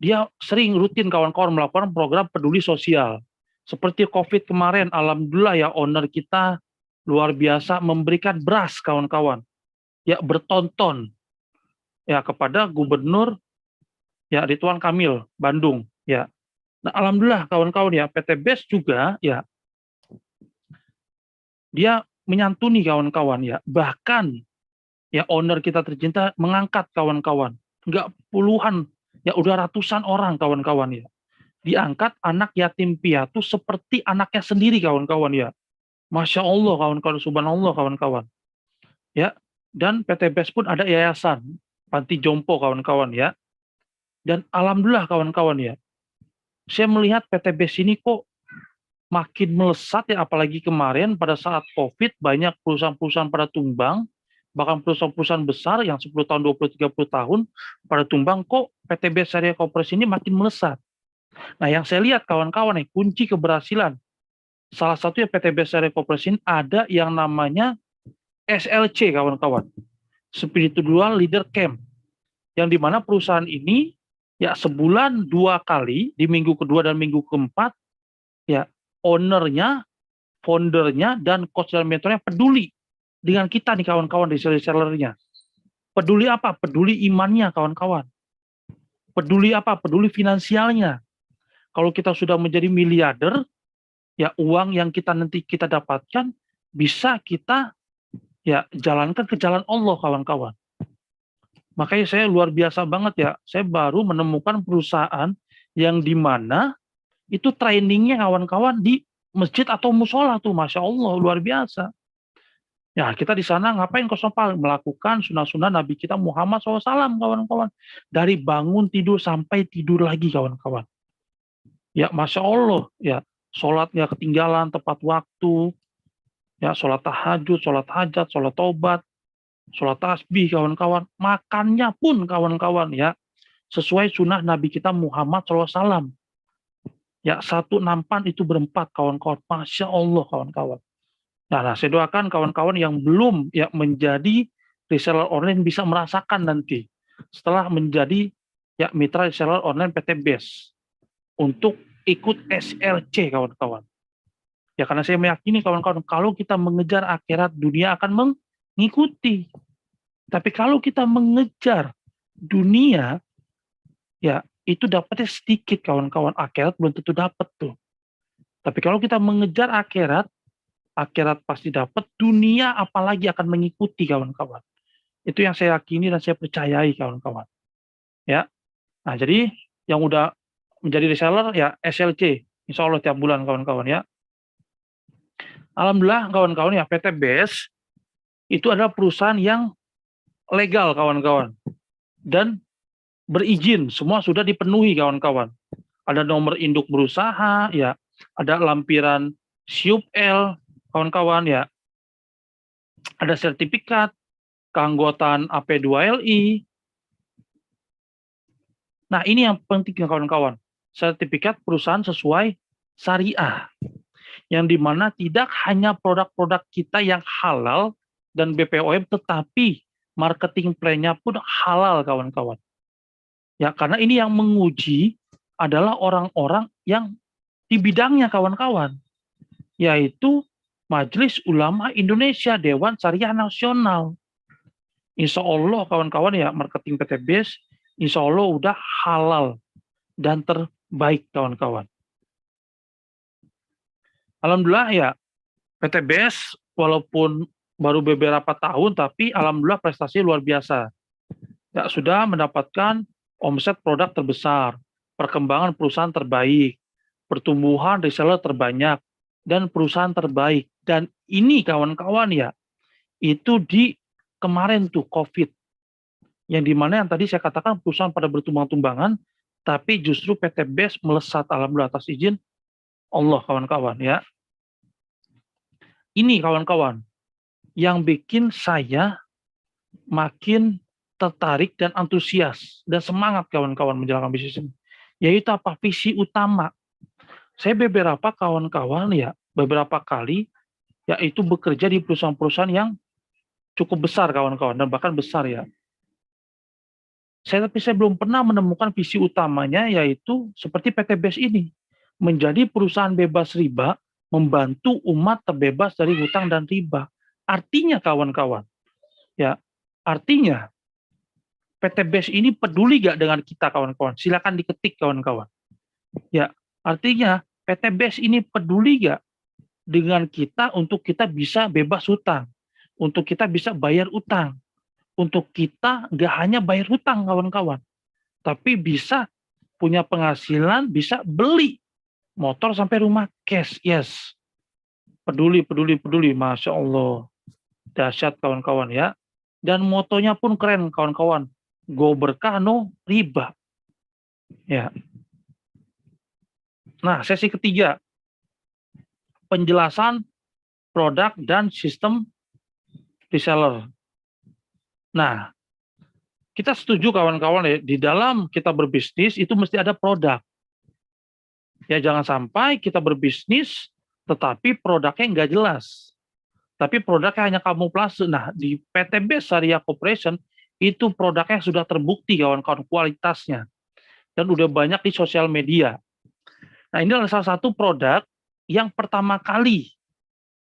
dia sering rutin kawan-kawan melakukan program peduli sosial. Seperti Covid kemarin, alhamdulillah ya owner kita luar biasa memberikan beras kawan-kawan. Ya bertonton ya kepada Gubernur ya Ridwan Kamil Bandung ya. Nah, alhamdulillah kawan-kawan ya PT BES juga ya dia menyantuni kawan-kawan ya. Bahkan ya owner kita tercinta mengangkat kawan-kawan. Enggak puluhan Ya udah ratusan orang kawan-kawan ya. Diangkat anak yatim piatu seperti anaknya sendiri kawan-kawan ya. Masya Allah kawan-kawan, subhanallah kawan-kawan. Ya, dan PT BES pun ada yayasan panti jompo kawan-kawan ya. Dan alhamdulillah kawan-kawan ya. Saya melihat PT BES ini kok makin melesat ya, apalagi kemarin pada saat COVID banyak perusahaan-perusahaan pada tumbang, bahkan perusahaan-perusahaan besar yang 10 tahun, 20, 30 tahun pada tumbang, kok PT BES Syariah Corporation ini makin melesat. Nah, yang saya lihat kawan-kawan nih, kunci keberhasilan salah satunya PT BES Syariah Corporation ada yang namanya SLC kawan-kawan, Spiritual Leader Camp, yang dimana perusahaan ini ya sebulan 2 kali di minggu kedua dan minggu keempat ya ownernya, foundernya dan coach dan mentornya peduli dengan kita nih kawan-kawan reseller-resellernya. Peduli apa? Peduli imannya kawan-kawan. Peduli apa? Peduli finansialnya. Kalau kita sudah menjadi miliarder, ya uang yang nanti kita dapatkan bisa kita ya jalankan ke jalan Allah kawan-kawan. Makanya saya luar biasa banget ya, saya baru menemukan perusahaan yang dimana itu trainingnya kawan-kawan di masjid atau musola tuh, Masya Allah, luar biasa. Ya kita di sana ngapain kosong melakukan sunnah-sunnah Nabi kita Muhammad SAW kawan-kawan. Dari bangun tidur sampai tidur lagi kawan-kawan. Ya Masya Allah, ya sholatnya ketinggalan tepat waktu, ya sholat tahajud, sholat hajat, sholat taubat, sholat tasbih kawan-kawan, makannya pun kawan-kawan ya sesuai sunnah Nabi kita Muhammad SAW. Ya satu nampan itu berempat kawan-kawan, Masya Allah kawan-kawan. Nah, saya doakan kawan-kawan yang belum ya menjadi reseller online bisa merasakan nanti setelah menjadi ya mitra reseller online PT BES untuk ikut SLC kawan-kawan. Ya karena saya meyakini kawan-kawan kalau kita mengejar akhirat dunia akan mengikuti. Tapi kalau kita mengejar dunia ya itu dapatnya sedikit kawan-kawan, akhirat belum tentu dapat tuh. Tapi kalau kita mengejar akhirat pasti dapat, dunia apalagi akan mengikuti kawan-kawan. Itu yang saya yakini dan saya percayai kawan-kawan. Ya. Nah, jadi yang udah menjadi reseller ya SLC, insya Allah tiap bulan kawan-kawan ya. Alhamdulillah kawan-kawan ya PT BES itu adalah perusahaan yang legal kawan-kawan dan berizin, semua sudah dipenuhi kawan-kawan. Ada nomor induk berusaha ya, ada lampiran SIUP-L kawan-kawan ya, ada sertifikat keanggotaan AP2LI. Nah ini yang penting kawan-kawan, sertifikat perusahaan sesuai syariah, yang dimana tidak hanya produk-produk kita yang halal dan BPOM, tetapi marketing plan-nya pun halal kawan-kawan. Ya karena ini yang menguji adalah orang-orang yang di bidangnya kawan-kawan, yaitu Majelis Ulama Indonesia, Dewan Syariah Nasional. Insya Allah kawan-kawan ya marketing PT BES insya Allah udah halal dan terbaik kawan-kawan. Alhamdulillah ya PT BES walaupun baru beberapa tahun tapi alhamdulillah prestasi luar biasa. Ya, sudah mendapatkan omset produk terbesar, perkembangan perusahaan terbaik, pertumbuhan reseller terbanyak, dan perusahaan terbaik. Dan ini kawan-kawan ya, itu di kemarin tuh COVID, yang dimana yang tadi saya katakan perusahaan pada bertumbang-tumbangan, tapi justru PT BES melesat alhamdulillah atas izin Allah kawan-kawan ya. Ini kawan-kawan yang bikin saya makin tertarik dan antusias dan semangat kawan-kawan menjalankan bisnis ini. Yaitu apa? Visi utama. Saya beberapa kawan-kawan ya, beberapa kali yaitu bekerja di perusahaan-perusahaan yang cukup besar kawan-kawan dan bahkan besar ya. Tapi saya belum pernah menemukan visi utamanya yaitu seperti PT BES ini, menjadi perusahaan bebas riba, membantu umat terbebas dari hutang dan riba. Artinya kawan-kawan, ya artinya PT BES ini peduli gak dengan kita kawan-kawan? Silakan diketik kawan-kawan. Ya artinya PT BES ini peduli gak dengan kita untuk kita bisa bebas hutang, untuk kita bisa bayar utang, untuk kita gak hanya bayar hutang kawan-kawan, tapi bisa punya penghasilan, bisa beli motor sampai rumah cash. Yes. Peduli, Masya Allah. Dahsyat kawan-kawan ya. Dan motonya pun keren kawan-kawan. Go berkah, no riba. Ya. Nah, sesi ketiga. Penjelasan produk dan sistem reseller. Nah, kita setuju kawan-kawan ya, di dalam kita berbisnis itu mesti ada produk. Ya jangan sampai kita berbisnis tetapi produknya nggak jelas. Tapi produknya hanya kamuflase. Nah, di PTB Syariah Corporation itu produknya sudah terbukti kawan-kawan kualitasnya dan udah banyak di sosial media. Nah, ini adalah salah satu produk yang pertama kali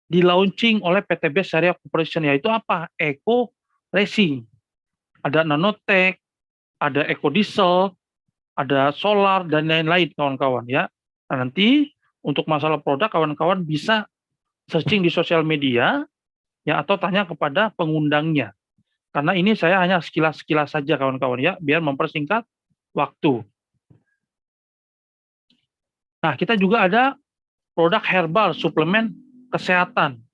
di launching oleh PTB Syariah Corporation, yaitu apa? Eco Racing. Ada nanotech, ada eco diesel, ada solar dan lain-lain kawan-kawan ya. Nah, nanti untuk masalah produk kawan-kawan bisa searching di sosial media ya atau tanya kepada pengundangnya. Karena ini saya hanya sekilas-sekilas saja kawan-kawan ya, biar mempersingkat waktu. Nah, kita juga ada produk herbal suplemen kesehatan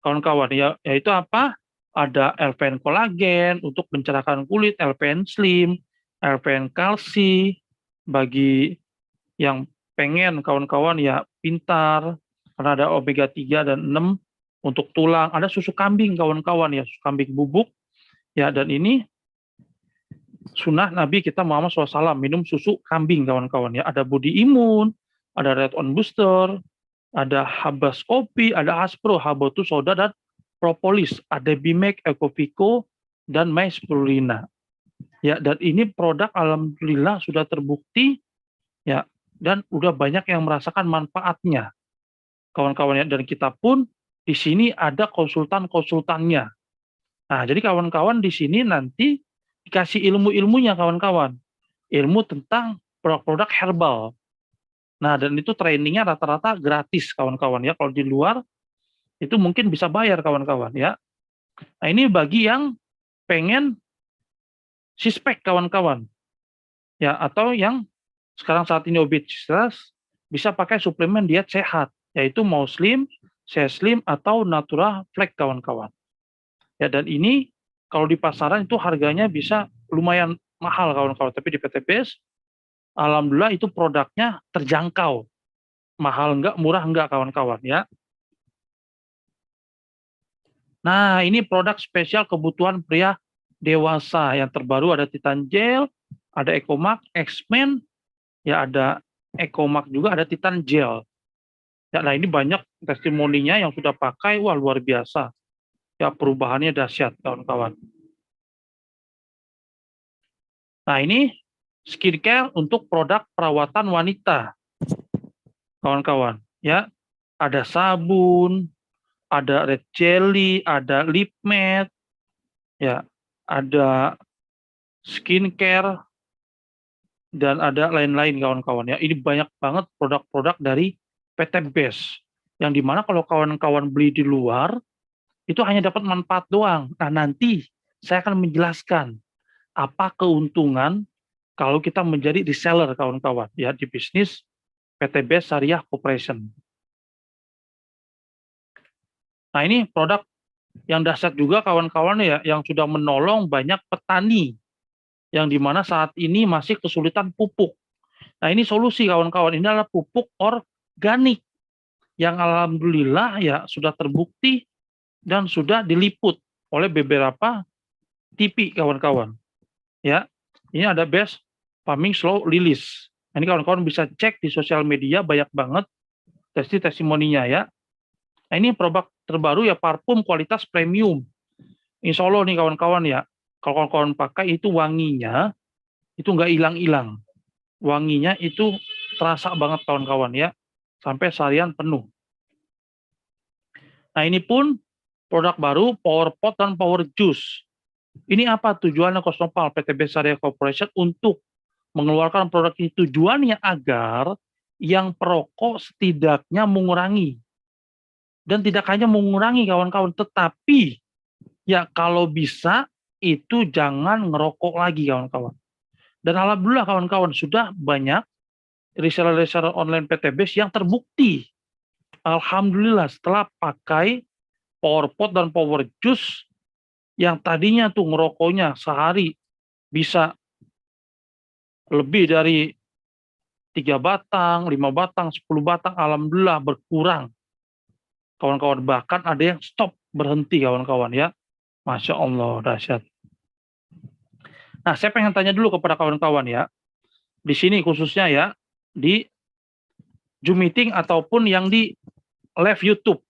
kawan-kawan ya, yaitu apa? Ada LPN kolagen untuk mencerahkan kulit, LPN slim, LPN kalsi bagi yang pengen kawan-kawan ya pintar, karena ada omega 3 dan 6 untuk tulang, ada susu kambing kawan-kawan ya, susu kambing bubuk ya, dan ini sunnah Nabi kita Muhammad SAW minum susu kambing kawan-kawan ya, ada body imun, ada red on booster, ada habas kopi, ada aspro, habatus soda dan propolis, ada bimek, ekovico dan myspirulina. Ya, dan ini produk alhamdulillah sudah terbukti ya, dan udah banyak yang merasakan manfaatnya kawan-kawan ya, dan kita pun di sini ada konsultan-konsultannya. Nah, jadi kawan-kawan di sini nanti dikasih ilmu-ilmunya kawan-kawan, ilmu tentang produk-produk herbal. Nah, dan itu trainingnya rata-rata gratis kawan-kawan ya, kalau di luar itu mungkin bisa bayar kawan-kawan ya. Nah, ini bagi yang pengen sispek kawan-kawan ya, atau yang sekarang saat ini obesitas bisa pakai suplemen diet sehat, yaitu mau slim, slim atau Natura Flex kawan-kawan. Ya, dan ini kalau di pasaran itu harganya bisa lumayan mahal kawan-kawan, tapi di PTBS alhamdulillah itu produknya terjangkau. Mahal enggak, murah enggak kawan-kawan ya. Nah, ini produk spesial kebutuhan pria dewasa yang terbaru, ada Titan Gel, ada Ecomax, X-Men, ya ada Ecomax juga, ada Titan Gel. Ya, nah ini banyak testimoninya yang sudah pakai, wah luar biasa. Ya perubahannya dahsyat kawan-kawan. Nah ini skincare untuk produk perawatan wanita, kawan-kawan. Ya, ada sabun, ada red jelly, ada lip matte, ya, ada skincare, dan ada lain-lain kawan-kawan ya. Ini banyak banget produk-produk dari PT Best, yang dimana kalau kawan-kawan beli di luar itu hanya dapat manfaat doang. Nah, nanti saya akan menjelaskan apa keuntungan kalau kita menjadi reseller kawan-kawan ya di bisnis PT Best Syariah Corporation. Nah, ini produk yang dahsyat juga kawan-kawan ya, yang sudah menolong banyak petani yang dimana saat ini masih kesulitan pupuk. Nah, ini solusi kawan-kawan, ini adalah pupuk organik yang alhamdulillah ya sudah terbukti dan sudah diliput oleh beberapa TV kawan-kawan. Ya, ini ada Best Farming Slow Release. Ini kawan-kawan bisa cek di sosial media, banyak banget testimoninya ya. Nah, ini produk terbaru ya, parfum kualitas premium. Insya Allah nih kawan-kawan ya, kalau kawan-kawan pakai itu wanginya itu nggak hilang-hilang. Wanginya itu terasa banget kawan-kawan ya, sampai seharian penuh. Nah, ini pun produk baru Power Pot dan Power Juice. Ini apa tujuannya Kosnopal PTB Syariah Corporation untuk mengeluarkan produk ini? Tujuannya agar yang perokok setidaknya mengurangi. Dan tidak hanya mengurangi kawan-kawan, tetapi ya kalau bisa itu jangan ngerokok lagi kawan-kawan. Dan alhamdulillah kawan-kawan sudah banyak reseller-reseller online PTBase yang terbukti. Alhamdulillah setelah pakai PowerPod dan Power Juice yang tadinya tuh ngerokoknya sehari bisa lebih dari 3 batang, 5 batang, 10 batang, alhamdulillah berkurang. Kawan-kawan, bahkan ada yang stop, berhenti kawan-kawan ya. Masya Allah, dahsyat. Nah, saya pengen tanya dulu kepada kawan-kawan ya. Di sini khususnya ya, di Zoom meeting ataupun yang di live YouTube.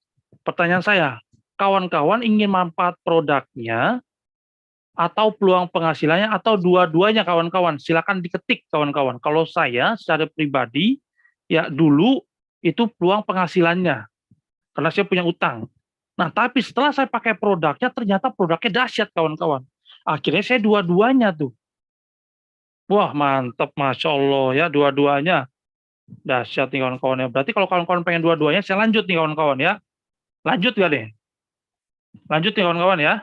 Pertanyaan saya, kawan-kawan ingin manfaat produknya atau peluang penghasilannya atau dua-duanya kawan-kawan? Silakan diketik kawan-kawan. Kalau saya secara pribadi, ya dulu itu peluang penghasilannya. Karena saya punya utang. Nah, tapi setelah saya pakai produknya, ternyata produknya dahsyat kawan-kawan. Akhirnya saya dua-duanya tuh. Wah, mantap, Masya Allah ya, dua-duanya. Dahsyat nih kawan-kawan ya. Berarti kalau kawan-kawan pengen dua-duanya, saya lanjut nih kawan-kawan ya. Lanjut gak nih? Lanjut nih kawan-kawan ya.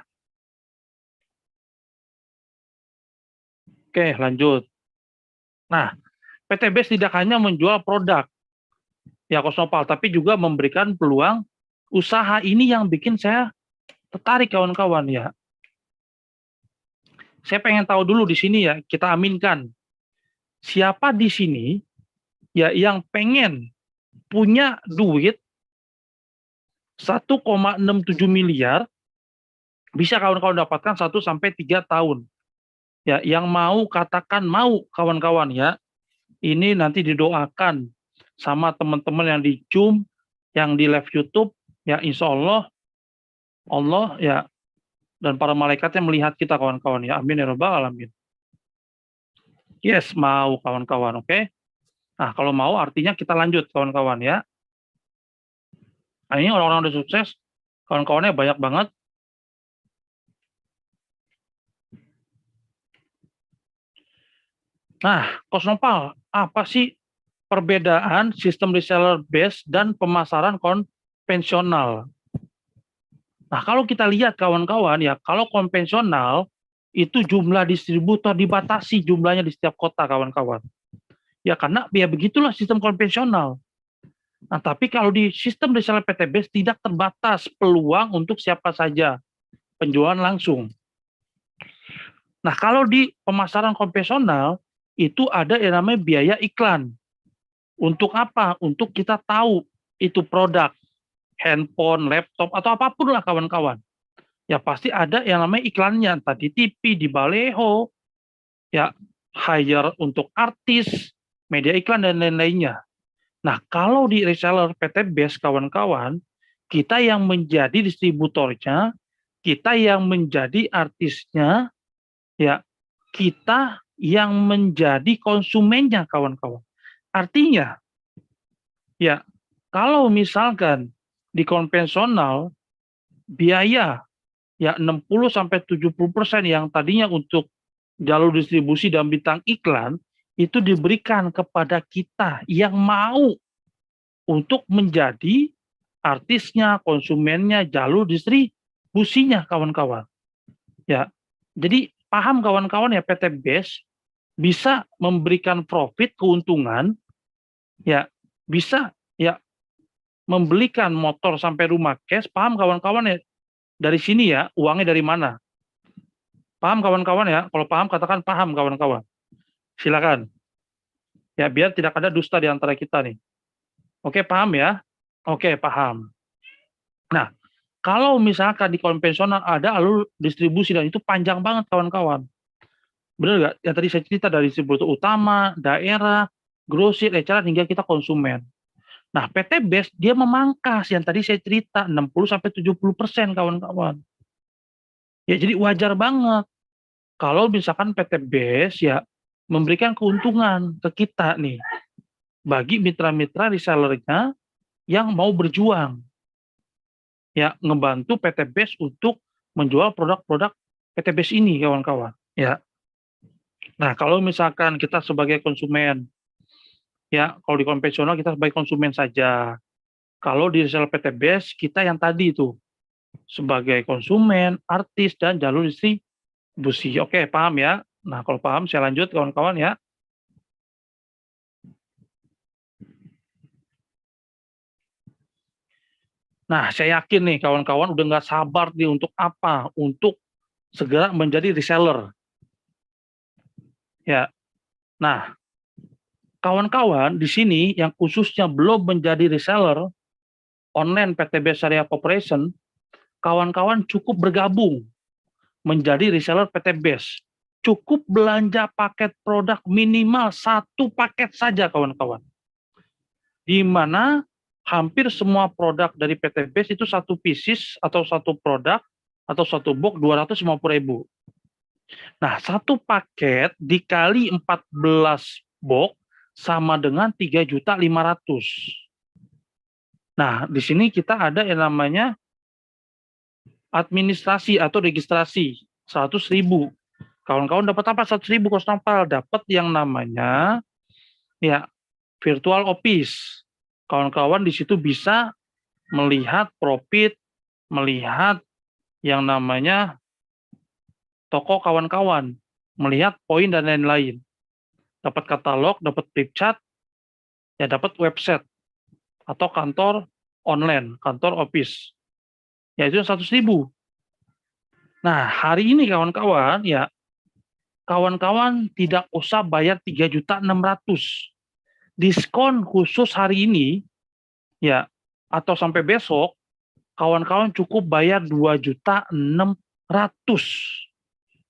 Oke, lanjut. Nah, PTBase tidak hanya menjual produk, ya Kosnopal, tapi juga memberikan peluang usaha. Ini yang bikin saya tertarik kawan-kawan ya. Saya pengen tahu dulu di sini ya, kita aminkan. Siapa di sini ya yang pengen punya duit 1,67 miliar, bisa kawan-kawan dapatkan 1 sampai 3 tahun. Ya, yang mau katakan mau kawan-kawan ya. Ini nanti didoakan sama teman-teman yang di Zoom, yang di live YouTube, ya insya Allah, Allah ya, dan para malaikatnya melihat kita kawan-kawan ya. Amin ya rabbal alamin. Yes, mau kawan-kawan, oke? Nah, kalau mau artinya kita lanjut kawan-kawan ya. Nah, ini orang-orang udah sukses, kawan-kawannya banyak banget. Nah, Kosnopal, apa sih perbedaan sistem reseller base dan pemasaran konvensional? Nah, kalau kita lihat kawan-kawan ya, kalau konvensional itu jumlah distributor dibatasi jumlahnya di setiap kota kawan-kawan. Ya karena ya begitulah sistem konvensional. Nah, tapi kalau di sistem reseller PTBase tidak terbatas peluang untuk siapa saja penjualan langsung. Nah, kalau di pemasaran konvensional itu ada yang namanya biaya iklan. Untuk apa? Untuk kita tahu itu produk, handphone, laptop, atau apapun lah kawan-kawan. Ya pasti ada yang namanya iklannya, entah di TV, di baleho, ya hire untuk artis, media iklan, dan lain-lainnya. Nah, kalau di reseller PTBase kawan-kawan, kita yang menjadi distributornya, kita yang menjadi artisnya, ya kita yang menjadi konsumennya kawan-kawan. Artinya, ya kalau misalkan di konvensional biaya ya 60-70% yang tadinya untuk jalur distribusi dan bintang iklan itu diberikan kepada kita yang mau untuk menjadi artisnya, konsumennya, jalur distribusinya kawan-kawan. Ya. Jadi paham kawan-kawan ya, PTBase bisa memberikan profit, keuntungan, ya bisa ya membelikan motor sampai rumah cash. Paham kawan-kawan ya, dari sini ya uangnya dari mana? Paham kawan-kawan ya? Kalau paham katakan paham kawan-kawan. Silakan. Ya biar tidak ada dusta di antara kita nih. Oke, paham ya? Oke, paham. Nah, kalau misalkan di konvensional ada alur distribusi dan itu panjang banget kawan-kawan. Benar nggak? Yang tadi saya cerita dari distributor utama, daerah, grosir, eceran hingga kita konsumen. Nah, PTBase dia memangkas yang tadi saya cerita 60-70% kawan-kawan. Ya jadi wajar banget kalau misalkan PTBase ya memberikan keuntungan ke kita nih bagi mitra-mitra resellernya yang mau berjuang. Ya ngebantu PTBase untuk menjual produk-produk PTBase ini kawan-kawan. Ya. Nah, kalau misalkan kita sebagai konsumen, ya kalau di konvensional kita sebagai konsumen saja. Kalau di reseller PTBase kita yang tadi itu sebagai konsumen, artis, dan jalur distribusi. Oke, paham ya? Nah, kalau paham saya lanjut kawan-kawan ya. Nah, saya yakin nih kawan-kawan udah nggak sabar nih untuk apa? Untuk segera menjadi reseller. Ya. Nah, kawan-kawan di sini yang khususnya belum menjadi reseller online PTB Syariah Corporation, kawan-kawan cukup bergabung menjadi reseller PTBS. Cukup belanja paket produk minimal 1 paket saja kawan-kawan. Di mana hampir semua produk dari PTBS itu 1 pieces atau 1 produk atau 1 box 250.000. Nah, 1 paket dikali 14 box sama dengan 3.500.000. Nah, di sini kita ada yang namanya administrasi atau registrasi 100.000. Kawan-kawan dapat apa 100.000 Coach Nopal? Dapat yang namanya ya virtual office. Kawan-kawan di situ bisa melihat profit, melihat yang namanya toko kawan-kawan, melihat poin dan lain-lain. Dapat katalog, dapat flip chart, ya dapat website atau kantor online, kantor office. Ya itu 100.000. Nah, hari ini kawan-kawan ya kawan-kawan tidak usah bayar 3.600.000. Diskon khusus hari ini ya atau sampai besok kawan-kawan cukup bayar 2.600.000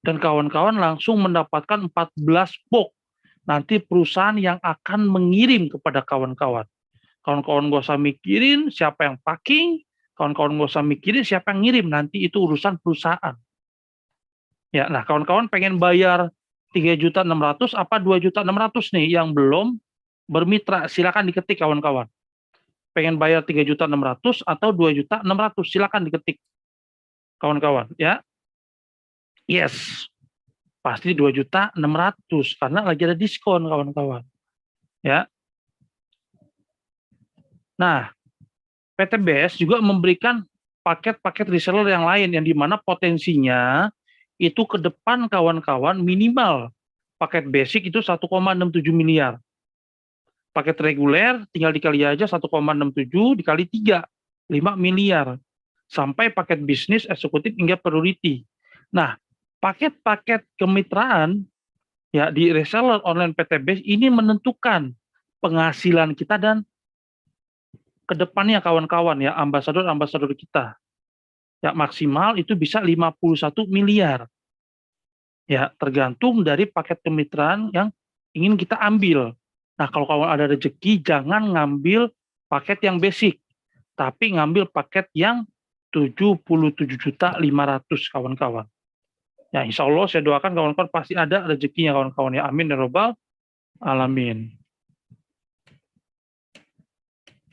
dan kawan-kawan langsung mendapatkan 14 box. Nanti perusahaan yang akan mengirim kepada kawan-kawan. Kawan-kawan gak usah mikirin siapa yang packing, kawan-kawan gak usah mikirin siapa yang ngirim, nanti itu urusan perusahaan. Ya, nah kawan-kawan pengen bayar 3.600.000 apa 2.600.000 nih yang belum bermitra, silakan diketik kawan-kawan. Pengen bayar 3.600.000 atau 2.600.000, silakan diketik kawan-kawan ya. Yes, pasti 2.600.000 karena lagi ada diskon kawan-kawan ya. Nah, PTBS juga memberikan paket-paket reseller yang lain yang dimana potensinya itu ke depan kawan-kawan minimal paket basic itu 1,67 miliar. Paket reguler tinggal dikali aja 1,67 dikali 3, 5 miliar. Sampai paket bisnis, eksekutif hingga priority. Nah, paket-paket kemitraan ya di reseller online PTBS ini menentukan penghasilan kita dan kedepannya kawan-kawan ya ambasador-ambasador kita. Ya maksimal itu bisa 51 miliar. Ya tergantung dari paket kemitraan yang ingin kita ambil. Nah kalau kawan ada rezeki jangan ngambil paket yang basic, tapi ngambil paket yang 77.500.000 kawan-kawan. Ya insya Allah saya doakan kawan-kawan pasti ada rezekinya kawan-kawan ya, amin ya robbal alamin.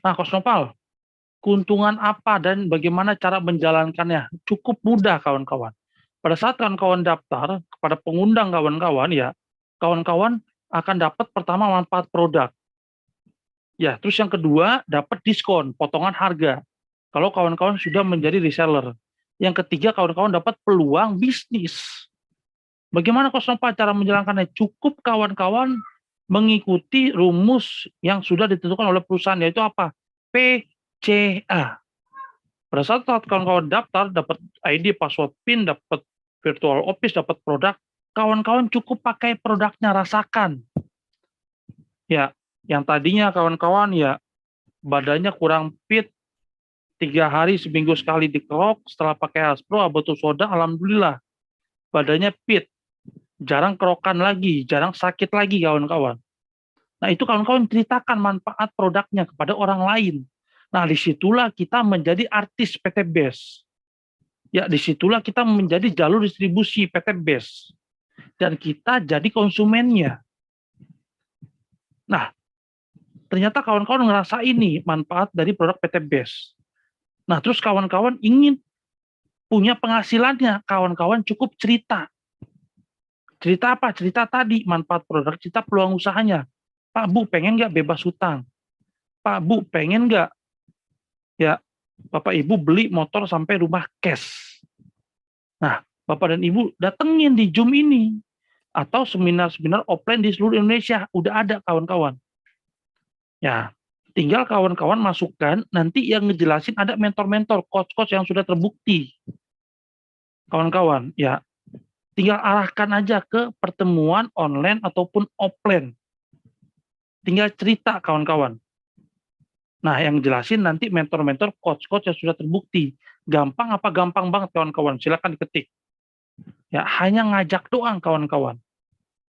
Nah Coach Nopal, keuntungan apa dan bagaimana cara menjalankannya? Cukup mudah kawan-kawan. Pada saat kawan-kawan daftar kepada pengundang kawan-kawan ya, kawan-kawan akan dapat pertama manfaat produk. Ya, terus yang kedua dapat diskon, potongan harga. Kalau kawan-kawan sudah menjadi reseller. Yang ketiga kawan-kawan dapat peluang bisnis. Bagaimana Coach Nopal cara menjalankannya? Cukup kawan-kawan mengikuti rumus yang sudah ditentukan oleh perusahaan, yaitu apa? PCA. Pada saat kawan-kawan daftar, dapat ID, password, PIN, dapat virtual office, dapat produk, kawan-kawan cukup pakai produknya, rasakan. Ya, yang tadinya kawan-kawan ya badannya kurang fit, 3 hari seminggu sekali dikerok, setelah pakai Haspro, Aboto Soda, alhamdulillah badannya fit, jarang kerokan lagi, jarang sakit lagi kawan-kawan. Nah itu kawan-kawan ceritakan manfaat produknya kepada orang lain. Nah disitulah kita menjadi artis PTBS. Ya disitulah kita menjadi jalur distribusi PTBS. Dan kita jadi konsumennya. Nah ternyata kawan-kawan ngerasa ini manfaat dari produk PTBS. Nah terus kawan-kawan ingin punya penghasilannya, kawan-kawan cukup cerita. Cerita apa? Cerita tadi manfaat produk, cerita peluang usahanya. Pak Bu pengen nggak bebas hutang? Pak Bu pengen nggak ya Bapak Ibu beli motor sampai rumah cash? Nah Bapak dan Ibu datengin di Zoom ini. atau seminar-seminar offline di seluruh Indonesia. Udah ada kawan-kawan. Ya, tinggal kawan-kawan masukkan, nanti yang ngejelasin ada mentor-mentor, coach-coach yang sudah terbukti. Kawan-kawan, ya, tinggal arahkan aja ke pertemuan online ataupun offline. Tinggal cerita kawan-kawan. Nah, yang jelasin nanti mentor-mentor, coach-coach yang sudah terbukti. Gampang apa gampang banget kawan-kawan, silakan diketik. Ya, hanya ngajak doang kawan-kawan.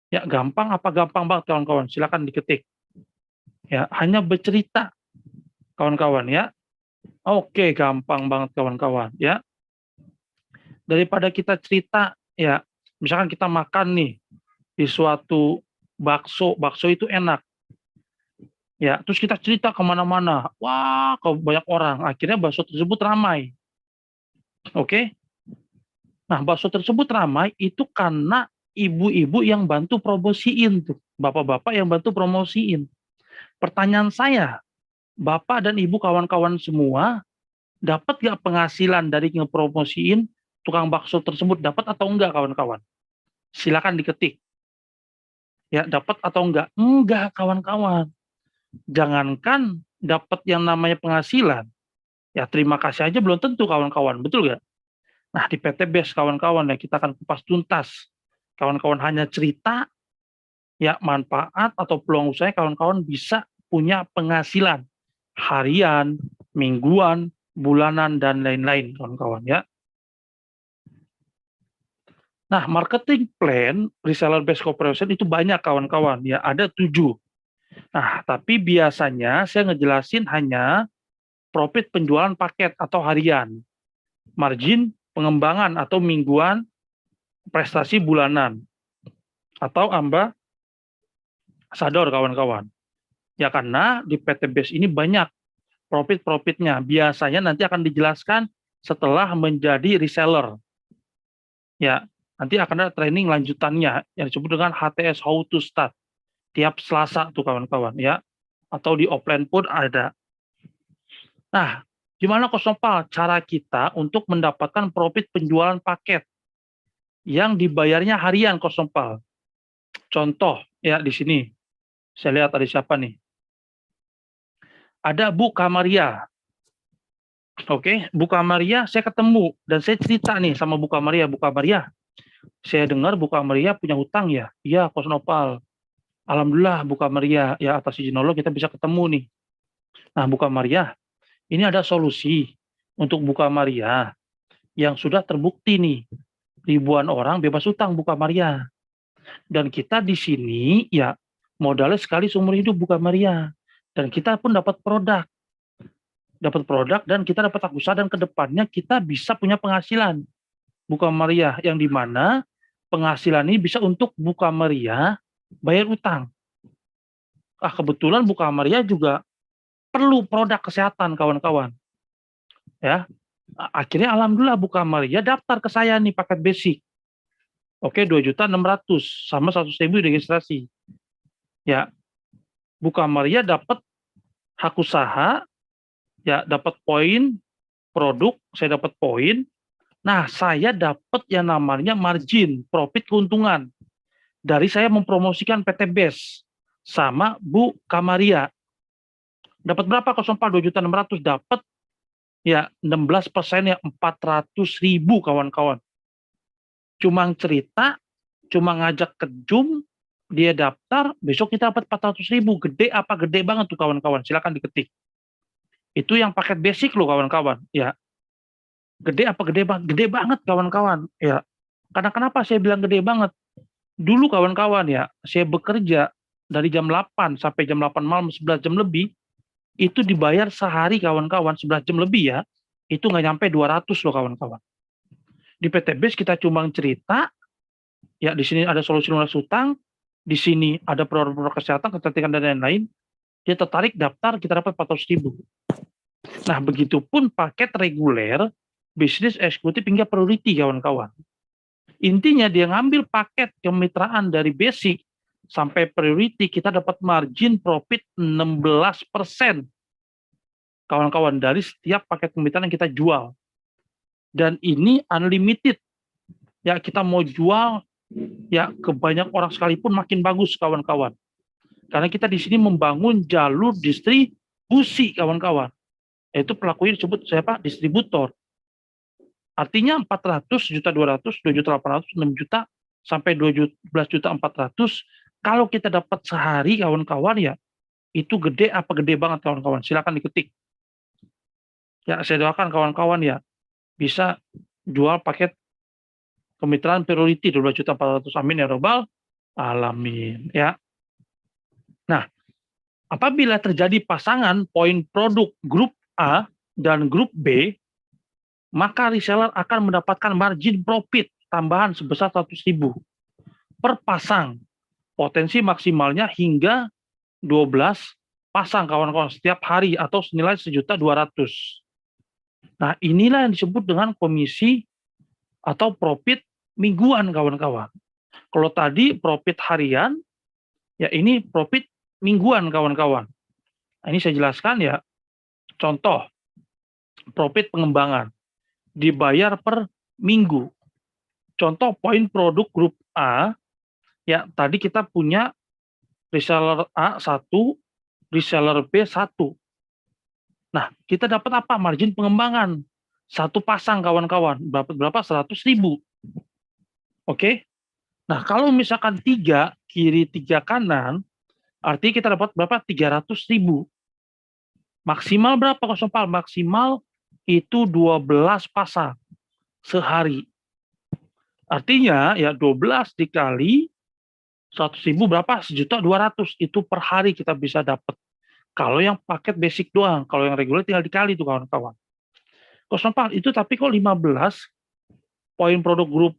Ya, gampang apa gampang banget kawan-kawan, silakan diketik. Ya, hanya bercerita kawan-kawan ya. Oke, gampang banget kawan-kawan ya. Daripada kita cerita ya, misalkan kita makan nih di suatu bakso itu enak. Ya, terus kita cerita kemana-mana. Wah, ke banyak orang. Akhirnya bakso tersebut ramai. Oke. Nah, bakso tersebut ramai itu karena ibu-ibu yang bantu promosiin tuh. Bapak-bapak yang bantu promosiin. Pertanyaan saya, Bapak dan Ibu kawan-kawan semua, dapat nggak penghasilan dari ngepromosiin tukang bakso tersebut? Dapat atau enggak kawan-kawan? Silakan diketik. Ya, dapat atau enggak? Enggak kawan-kawan. Jangankan dapat yang namanya penghasilan, ya terima kasih aja belum tentu kawan-kawan, betul nggak? Nah di PT BES kawan-kawan ya kita akan kupas tuntas. Kawan-kawan hanya cerita, ya manfaat atau peluang usaha kawan-kawan bisa punya penghasilan harian, mingguan, bulanan dan lain-lain kawan-kawan ya. Nah marketing plan reseller based cooperation itu banyak kawan-kawan ya, ada 7. Nah, tapi biasanya saya ngejelasin hanya profit penjualan paket atau harian, margin pengembangan atau mingguan, prestasi bulanan, atau ambassador kawan-kawan. Ya karena di PT BES ini banyak profit-profitnya. Biasanya nanti akan dijelaskan setelah menjadi reseller. Ya, nanti akan ada training lanjutannya yang disebut dengan HTS How to Start. Tiap Selasa tuh kawan-kawan ya. Atau di offline pun ada. Nah, gimana Coach Nopal cara kita untuk mendapatkan profit penjualan paket yang dibayarnya harian Coach Nopal? Contoh ya di sini. Saya lihat ada siapa nih? Ada Bu Kamaria. Oke, Bu Kamaria saya ketemu dan saya cerita nih sama Bu Kamaria. Bu Kamaria, saya dengar Bu Kamaria punya hutang ya? Iya, Coach Nopal. Alhamdulillah Bu Kamaria, ya atas izin Allah kita bisa ketemu nih. Nah Bu Kamaria, ini ada solusi untuk Bu Kamaria yang sudah terbukti nih. Ribuan orang bebas hutang Bu Kamaria. Dan kita di sini ya modalnya sekali seumur hidup Bu Kamaria. Dan kita pun dapat produk. Dapat produk dan kita dapat usaha dan kedepannya kita bisa punya penghasilan. Bu Kamaria yang dimana penghasilan ini bisa untuk Bu Kamaria bayar utang. Kebetulan Bu Kamaria juga perlu produk kesehatan kawan-kawan. Ya. Akhirnya alhamdulillah Bu Kamaria daftar ke saya nih paket basic. Oke, 2.600.000 sama 100.000 registrasi. Ya. Bu Kamaria dapat hak usaha, ya dapat poin produk, saya dapat poin. Nah, saya dapat yang namanya margin, profit keuntungan. Dari saya mempromosikan PT BES sama Bu Kamaria. Dapat berapa? 2.600.000 dapat ya 16% ya 400.000 kawan-kawan. Cuma cerita, cuma ngajak ke Zoom, dia daftar, besok kita dapat 400.000. Gede apa gede banget tuh kawan-kawan? Silakan diketik. Itu yang paket basic loh kawan-kawan. Ya, gede apa gede banget? Gede banget kawan-kawan. Ya, karena kenapa saya bilang gede banget? Dulu kawan-kawan ya, saya bekerja dari jam 8 sampai jam 8 malam 11 jam lebih, itu dibayar sehari kawan-kawan 11 jam lebih ya, itu nggak nyampe 200 loh kawan-kawan. Di PT BES kita cuma cerita, ya di sini ada solusi lunas hutang, di sini ada produk-produk kesehatan, kecantikan dan lain-lain, dia tertarik daftar, kita dapat 400.000. Nah, begitupun paket reguler, bisnis eksekutif hingga priority kawan-kawan. Intinya dia ngambil paket kemitraan dari basic sampai priority, kita dapat margin profit 16%. Kawan-kawan dari setiap paket kemitraan yang kita jual. Dan ini unlimited. Ya, kita mau jual ya ke banyak orang sekalipun makin bagus kawan-kawan. Karena kita di sini membangun jalur distribusi kawan-kawan. Yaitu pelakunya disebut siapa? Distributor. Artinya 400 juta 200, 2 juta 800, 6 juta sampai 12 juta 400. Kalau kita dapat sehari kawan-kawan ya, itu gede apa gede banget kawan-kawan. Silakan diketik. Ya saya doakan kawan-kawan ya bisa jual paket kemitraan priority 12 juta 400. Amin ya robbal alamin ya. Nah, apabila terjadi pasangan poin produk grup A dan grup B, maka reseller akan mendapatkan margin profit tambahan sebesar 100.000 per pasang. Potensi maksimalnya hingga 12 pasang kawan-kawan setiap hari atau senilai 1.200.000. Nah, inilah yang disebut dengan komisi atau profit mingguan kawan-kawan. Kalau tadi profit harian, ya ini profit mingguan kawan-kawan. Nah, ini saya jelaskan ya. Contoh, profit pengembangan dibayar per minggu. Contoh poin produk grup A, ya tadi kita punya reseller A 1, reseller B 1. Nah, kita dapat apa? Margin pengembangan. Satu pasang kawan-kawan, berapa? 100.000. Oke? Nah, kalau misalkan 3 kiri 3 kanan, artinya kita dapat berapa? 300.000. Maksimal berapa Kosopal? Maksimal itu 12 pasang sehari. Artinya ya 12 dikali 100.000 berapa? 1.200.000 itu per hari kita bisa dapat. Kalau yang paket basic doang, kalau yang reguler tinggal dikali tuh kawan-kawan. Kosopal itu tapi kok 15 poin produk grup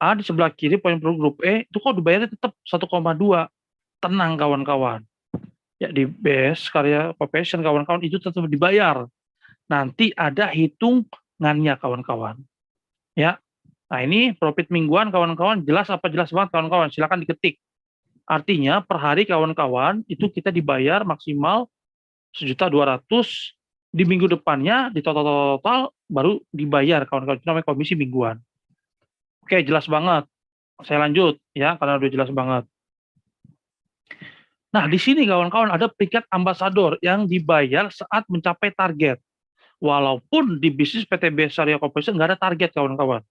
A di sebelah kiri poin produk grup E itu kok dibayarnya tetap 1,2. Tenang kawan-kawan. Ya di base karya profession kawan-kawan itu tetap dibayar. Nanti ada hitungannya kawan-kawan. Ya. Nah, ini profit mingguan kawan-kawan jelas apa jelas banget kawan-kawan, silakan diketik. Artinya per hari kawan-kawan itu kita dibayar maksimal 1.200.000, di minggu depannya di total baru dibayar kawan-kawan, itu namanya komisi mingguan. Oke, jelas banget. Saya lanjut ya karena udah jelas banget. Nah, di sini kawan-kawan ada peringkat ambasador yang dibayar saat mencapai target. Walaupun di bisnis PTB Syariah Corporation nggak ada target kawan-kawan.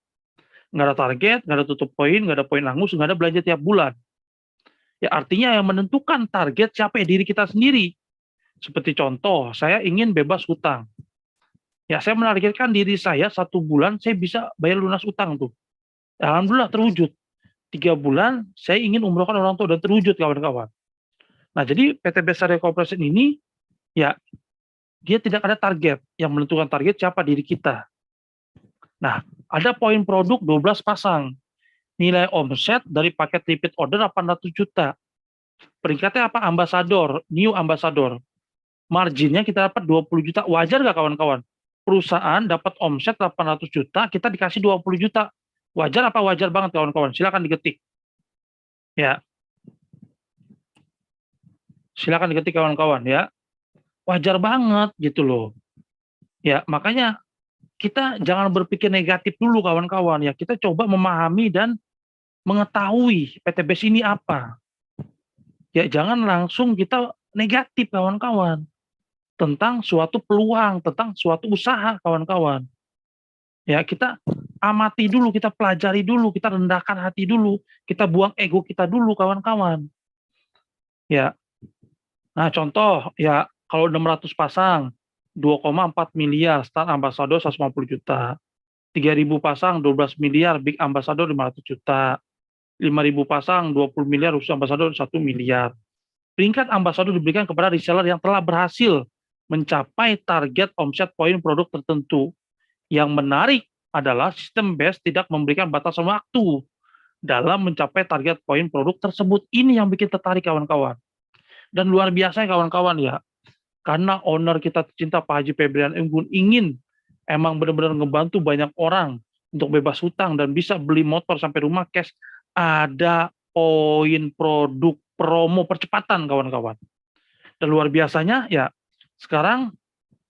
Nggak ada target, nggak ada tutup poin, nggak ada poin angus, nggak ada belanja tiap bulan. Ya artinya yang menentukan target siapa ya diri kita sendiri. Seperti contoh, saya ingin bebas hutang. Ya saya menargetkan diri saya 1 bulan saya bisa bayar lunas utang tuh. Alhamdulillah terwujud. 3 bulan saya ingin umrohkan orang tua dan terwujud kawan-kawan. Nah jadi PTB Syariah Corporation ini ya dia tidak ada target. Yang menentukan target siapa diri kita. Nah ada poin produk 12 pasang. Nilai omset dari paket repeat order 800 juta. Peringkatnya apa? Ambasador, new ambasador. Marginnya kita dapat 20 juta. Wajar nggak kawan-kawan? Perusahaan dapat omset 800 juta, kita dikasih 20 juta. Wajar apa wajar banget kawan-kawan? Silakan diketik. Ya. Silakan diketik kawan-kawan ya. Wajar banget gitu loh. Ya, makanya kita jangan berpikir negatif dulu kawan-kawan ya. Kita coba memahami dan mengetahui PTBS ini apa. Ya jangan langsung kita negatif kawan-kawan. Tentang suatu peluang, tentang suatu usaha kawan-kawan. Ya kita amati dulu, kita pelajari dulu, kita rendahkan hati dulu, kita buang ego kita dulu kawan-kawan. Ya. Nah contoh ya kalau 600 pasang 2,4 miliar start ambassador 150 juta. 3.000 pasang 12 miliar big ambassador 500 juta. 5.000 pasang 20 miliar khusus ambasador 1 miliar. Peringkat ambasador diberikan kepada reseller yang telah berhasil mencapai target omset poin produk tertentu. Yang menarik adalah sistem BES tidak memberikan batasan waktu dalam mencapai target poin produk tersebut. Ini yang bikin tertarik kawan-kawan. Dan luar biasa kawan-kawan ya. Karena owner kita tercinta Pak Haji Febrian Embun ingin emang benar-benar ngebantu banyak orang untuk bebas hutang dan bisa beli motor sampai rumah cash. Ada poin produk promo percepatan kawan-kawan. Dan luar biasanya ya sekarang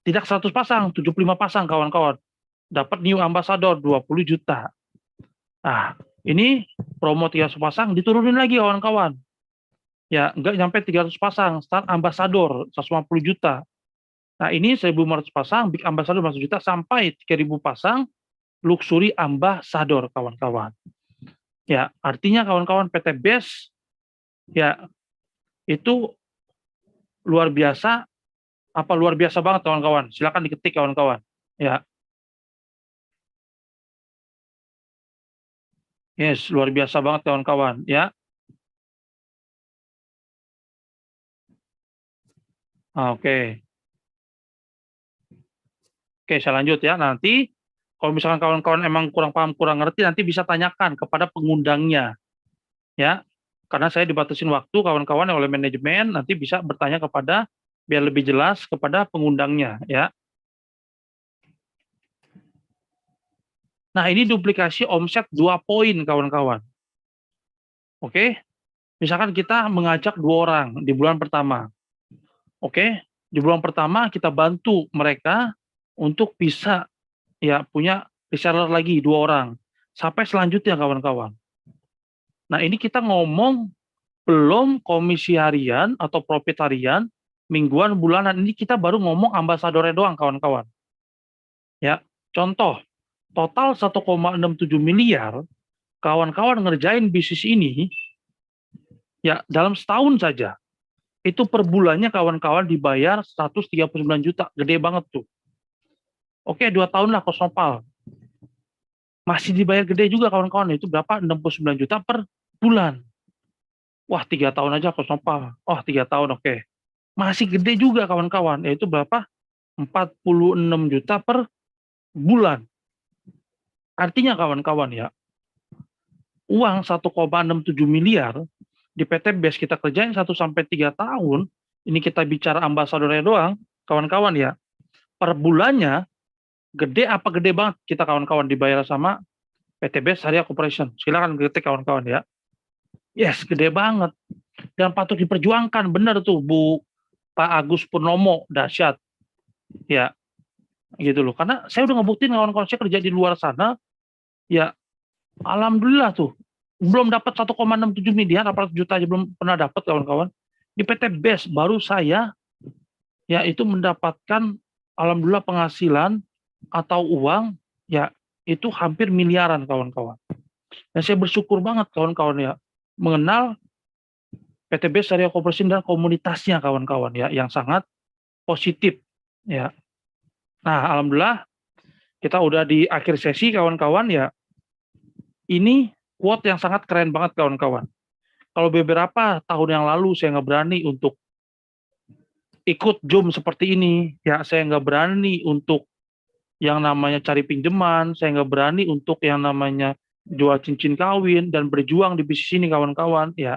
tidak 100 pasang, 75 pasang kawan-kawan. Dapat new ambassador 20 juta. Nah, Ini promo 300 pasang diturunin lagi kawan-kawan. Ya, nggak nyampe 300 pasang, start ambasador 150 juta. Nah, ini 1.500 pasang, big ambasador 1 juta sampai 3.000 pasang luxury ambasador kawan-kawan. Ya, artinya kawan-kawan PT Best ya itu luar biasa luar biasa banget kawan-kawan. Silakan diketik kawan-kawan. Ya. Yes, luar biasa banget kawan-kawan, ya. Oke. Oke, saya lanjut ya. Nanti kalau misalkan kawan-kawan emang kurang paham, kurang ngerti, nanti bisa tanyakan kepada pengundangnya. Ya. Karena saya dibatasin waktu kawan-kawan oleh manajemen, nanti bisa bertanya kepada biar lebih jelas kepada pengundangnya, ya. Nah, ini duplikasi omset 2 poin kawan-kawan. Oke. Misalkan kita mengajak 2 orang di bulan pertama. Oke, di bulan pertama kita bantu mereka untuk bisa ya punya reseller lagi 2 orang, sampai selanjutnya kawan-kawan. Nah, ini kita ngomong belum komisi harian atau profit harian, mingguan, bulanan, ini kita baru ngomong ambasadornya doang kawan-kawan. Ya, contoh, total 1,67 miliar kawan-kawan ngerjain bisnis ini, ya dalam setahun saja. Itu per bulannya kawan-kawan dibayar 139 juta, gede banget tuh. Oke, 2 tahun lah kos nopal. Masih dibayar gede juga kawan-kawan, itu berapa? 69 juta per bulan. Wah, 3 tahun aja kos nopal. Oh, 3 tahun, oke. Masih gede juga kawan-kawan, yaitu berapa? 46 juta per bulan. Artinya kawan-kawan ya, uang 1,67 miliar di PT Best kita kerjain 1-3 tahun, ini kita bicara ambasadornya doang, kawan-kawan ya, per bulannya gede apa gede banget kita kawan-kawan dibayar sama PT Best Syariah Corporation. Silakan ketik kawan-kawan ya. Yes, gede banget. Dan patut diperjuangkan, benar tuh Bu Pak Agus Purnomo, dahsyat. Ya, gitu loh. Karena saya udah ngebuktiin kawan-kawan saya kerja di luar sana, ya alhamdulillah tuh. Belum dapat 1,67 miliar, 800 juta aja belum pernah dapat kawan-kawan. Di PT Best baru saya ya itu mendapatkan alhamdulillah penghasilan atau uang ya itu hampir miliaran kawan-kawan. Dan saya bersyukur banget kawan-kawan ya mengenal PT Best Syariah Corporation dan komunitasnya kawan-kawan ya yang sangat positif ya. Nah, alhamdulillah kita udah di akhir sesi kawan-kawan ya. Ini quote yang sangat keren banget kawan-kawan. Kalau beberapa tahun yang lalu saya nggak berani untuk ikut Zoom seperti ini, ya saya nggak berani untuk yang namanya cari pinjaman, saya nggak berani untuk yang namanya jual cincin kawin dan berjuang di bisnis ini kawan-kawan ya.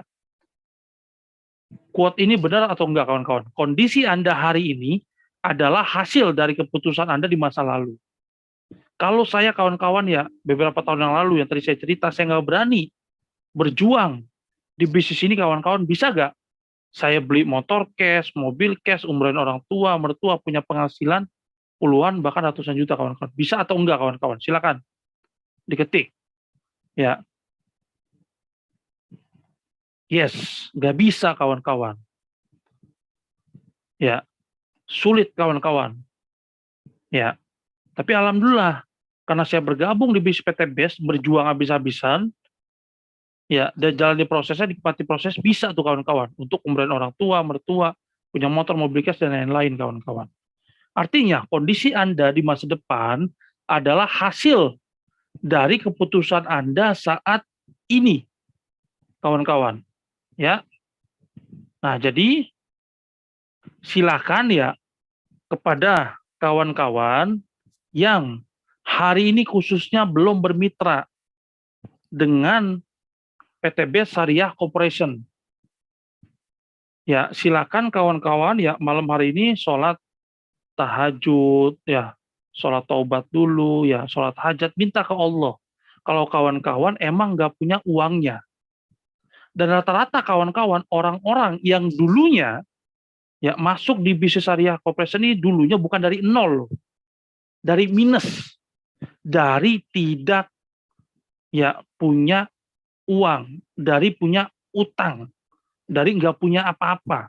Quote ini benar atau enggak kawan-kawan? Kondisi Anda hari ini adalah hasil dari keputusan Anda di masa lalu. Kalau saya kawan-kawan ya beberapa tahun yang lalu yang tadi saya cerita, saya nggak berani berjuang di bisnis ini kawan-kawan, bisa nggak saya beli motor cash, mobil cash, umrohin orang tua, mertua, punya penghasilan puluhan bahkan ratusan juta kawan-kawan. Bisa atau enggak kawan-kawan? Silakan diketik. Ya. Yes, nggak bisa kawan-kawan. Ya, sulit kawan-kawan. Ya, tapi alhamdulillah karena saya bergabung di bisnis PT Best, berjuang habis-habisan, ya, dan jalani prosesnya, nikmati proses, bisa tuh kawan-kawan untuk umrohin orang tua, mertua, punya motor, mobil cash dan lain-lain kawan-kawan. Artinya kondisi Anda di masa depan adalah hasil dari keputusan Anda saat ini, kawan-kawan. Ya. Nah, jadi silakan ya kepada kawan-kawan yang hari ini khususnya belum bermitra dengan PT Best Syariah Corporation. Ya, silakan kawan-kawan ya malam hari ini sholat tahajud ya, sholat taubat dulu ya, sholat hajat, minta ke Allah. Kalau kawan-kawan emang nggak punya uangnya. Dan rata-rata kawan-kawan orang-orang yang dulunya ya masuk di bisnis Syariah Corporation ini dulunya bukan dari nol, dari minus, dari tidak ya punya uang, dari punya utang, dari nggak punya apa-apa.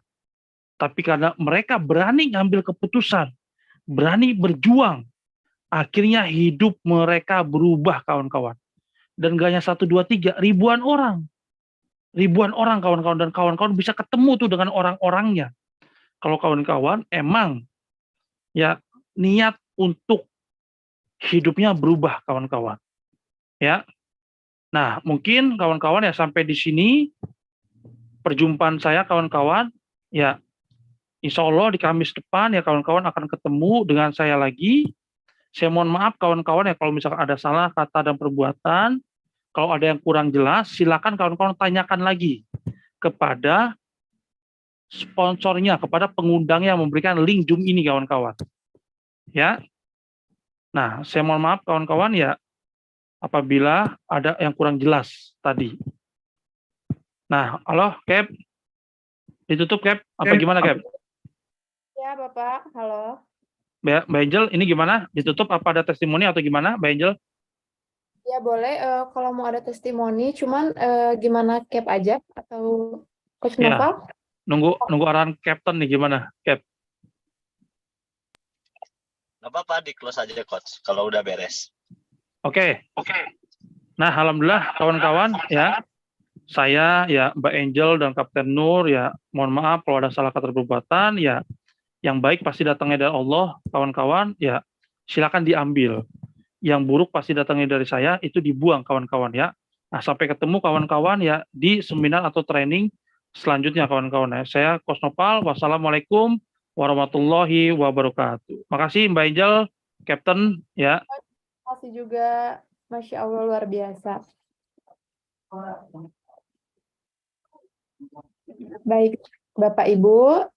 Tapi karena mereka berani ngambil keputusan, berani berjuang, akhirnya hidup mereka berubah kawan-kawan. Dan gak hanya 1, 2, 3, ribuan orang kawan-kawan, dan kawan-kawan bisa ketemu tuh dengan orang-orangnya. Kalau kawan-kawan emang ya niat untuk hidupnya berubah kawan-kawan. Ya. Nah, mungkin kawan-kawan ya sampai di sini perjumpaan saya kawan-kawan. Ya, insya Allah di Kamis depan ya kawan-kawan akan ketemu dengan saya lagi. Saya mohon maaf kawan-kawan ya kalau misalkan ada salah kata dan perbuatan. Kalau ada yang kurang jelas, silakan kawan-kawan tanyakan lagi kepada sponsornya, kepada pengundangnya yang memberikan link Zoom ini kawan-kawan. Ya. Nah, saya mohon maaf kawan-kawan ya apabila ada yang kurang jelas tadi. Nah, halo Cap. Ditutup Cap, apa gimana Cap? Ya, Bapak. Halo. Mbak Angel, ini gimana? Ditutup apa ada testimoni atau gimana Mbak Angel? Ya, boleh. Kalau mau ada testimoni, cuman gimana Cap aja atau Coach Ya, Noval? nunggu arahan Captain nih gimana Cap? Nggak apa-apa, di close aja coach kalau udah beres. Oke. Nah, alhamdulillah kawan-kawan ya. Saya ya Mbak Angel dan Kapten Nur ya mohon maaf kalau ada salah kata perbuatan ya. Yang baik pasti datangnya dari Allah, kawan-kawan ya silakan diambil. Yang buruk pasti datangnya dari saya, itu dibuang kawan-kawan ya. Nah, sampai ketemu kawan-kawan ya di seminar atau training selanjutnya kawan-kawan ya. Saya Coach Nopal, wassalamualaikum warahmatullahi wabarakatuh. Makasih Mbak Angel, Captain ya. Terima kasih juga. Masya Allah, luar biasa. Baik, Bapak Ibu.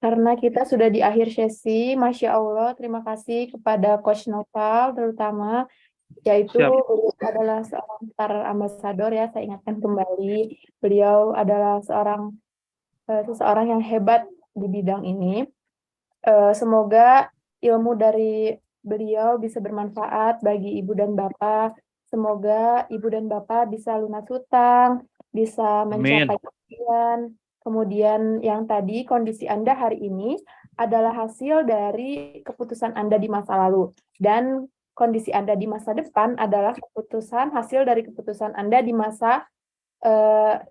Karena kita sudah di akhir sesi, Masya Allah, terima kasih kepada Coach Noval terutama, yaitu Siap. beliau adalah seorang Star Ambassador ya, saya ingatkan kembali, beliau adalah seseorang yang hebat di bidang ini. Semoga ilmu dari beliau bisa bermanfaat bagi Ibu dan Bapak. Semoga Ibu dan Bapak bisa lunas hutang, bisa mencapai impian. Kemudian yang tadi kondisi Anda hari ini adalah hasil dari keputusan Anda di masa lalu. Dan kondisi Anda di masa depan adalah hasil dari keputusan Anda di masa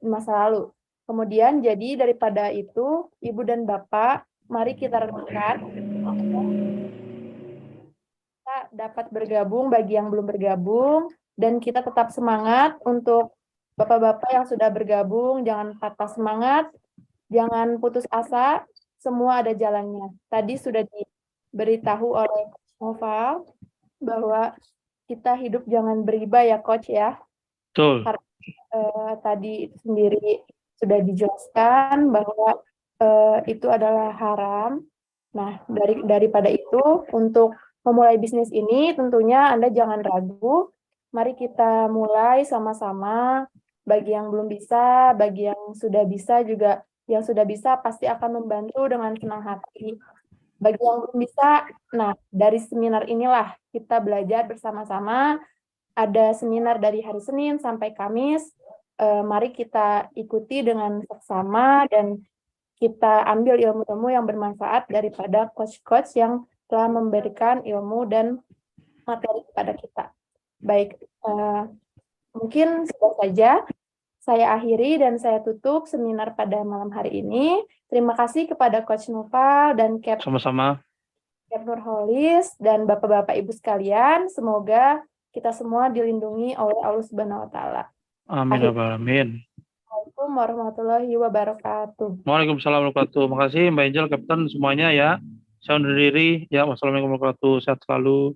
lalu. Kemudian jadi daripada itu, Ibu dan Bapak, mari kita renungkan. Kita dapat bergabung bagi yang belum bergabung, dan kita tetap semangat untuk Bapak-Bapak yang sudah bergabung, jangan patah semangat, jangan putus asa, semua ada jalannya. Tadi sudah diberitahu oleh Coach Noval bahwa kita hidup jangan beriba ya Coach ya. Betul. Tadi itu sendiri sudah dijelaskan bahwa itu adalah haram. Nah, daripada itu, untuk memulai bisnis ini tentunya Anda jangan ragu. Mari kita mulai sama-sama. Bagi yang belum bisa, bagi yang sudah bisa juga, yang sudah bisa pasti akan membantu dengan senang hati. Bagi yang belum bisa, nah dari seminar inilah kita belajar bersama-sama. Ada seminar dari hari Senin sampai Kamis. Mari kita ikuti dengan seksama dan kita ambil ilmu-ilmu yang bermanfaat daripada coach-coach yang telah memberikan ilmu dan materi kepada kita. Baik, mungkin sudah saja saya akhiri dan saya tutup seminar pada malam hari ini. Terima kasih kepada Coach Noval dan Cap Nurholis dan Bapak-Bapak Ibu sekalian. Semoga kita semua dilindungi oleh Allah Subhanahu wa taala. Amin ya rabbal alamin. Assalamualaikum warahmatullahi wabarakatuh. Waalaikumsalam warahmatullahi wabarakatuh. Makasih Mbak Angel, Kapten semuanya ya. Saya undur diri ya. Wassalamualaikum warahmatullahi wabarakatuh. Sehat selalu.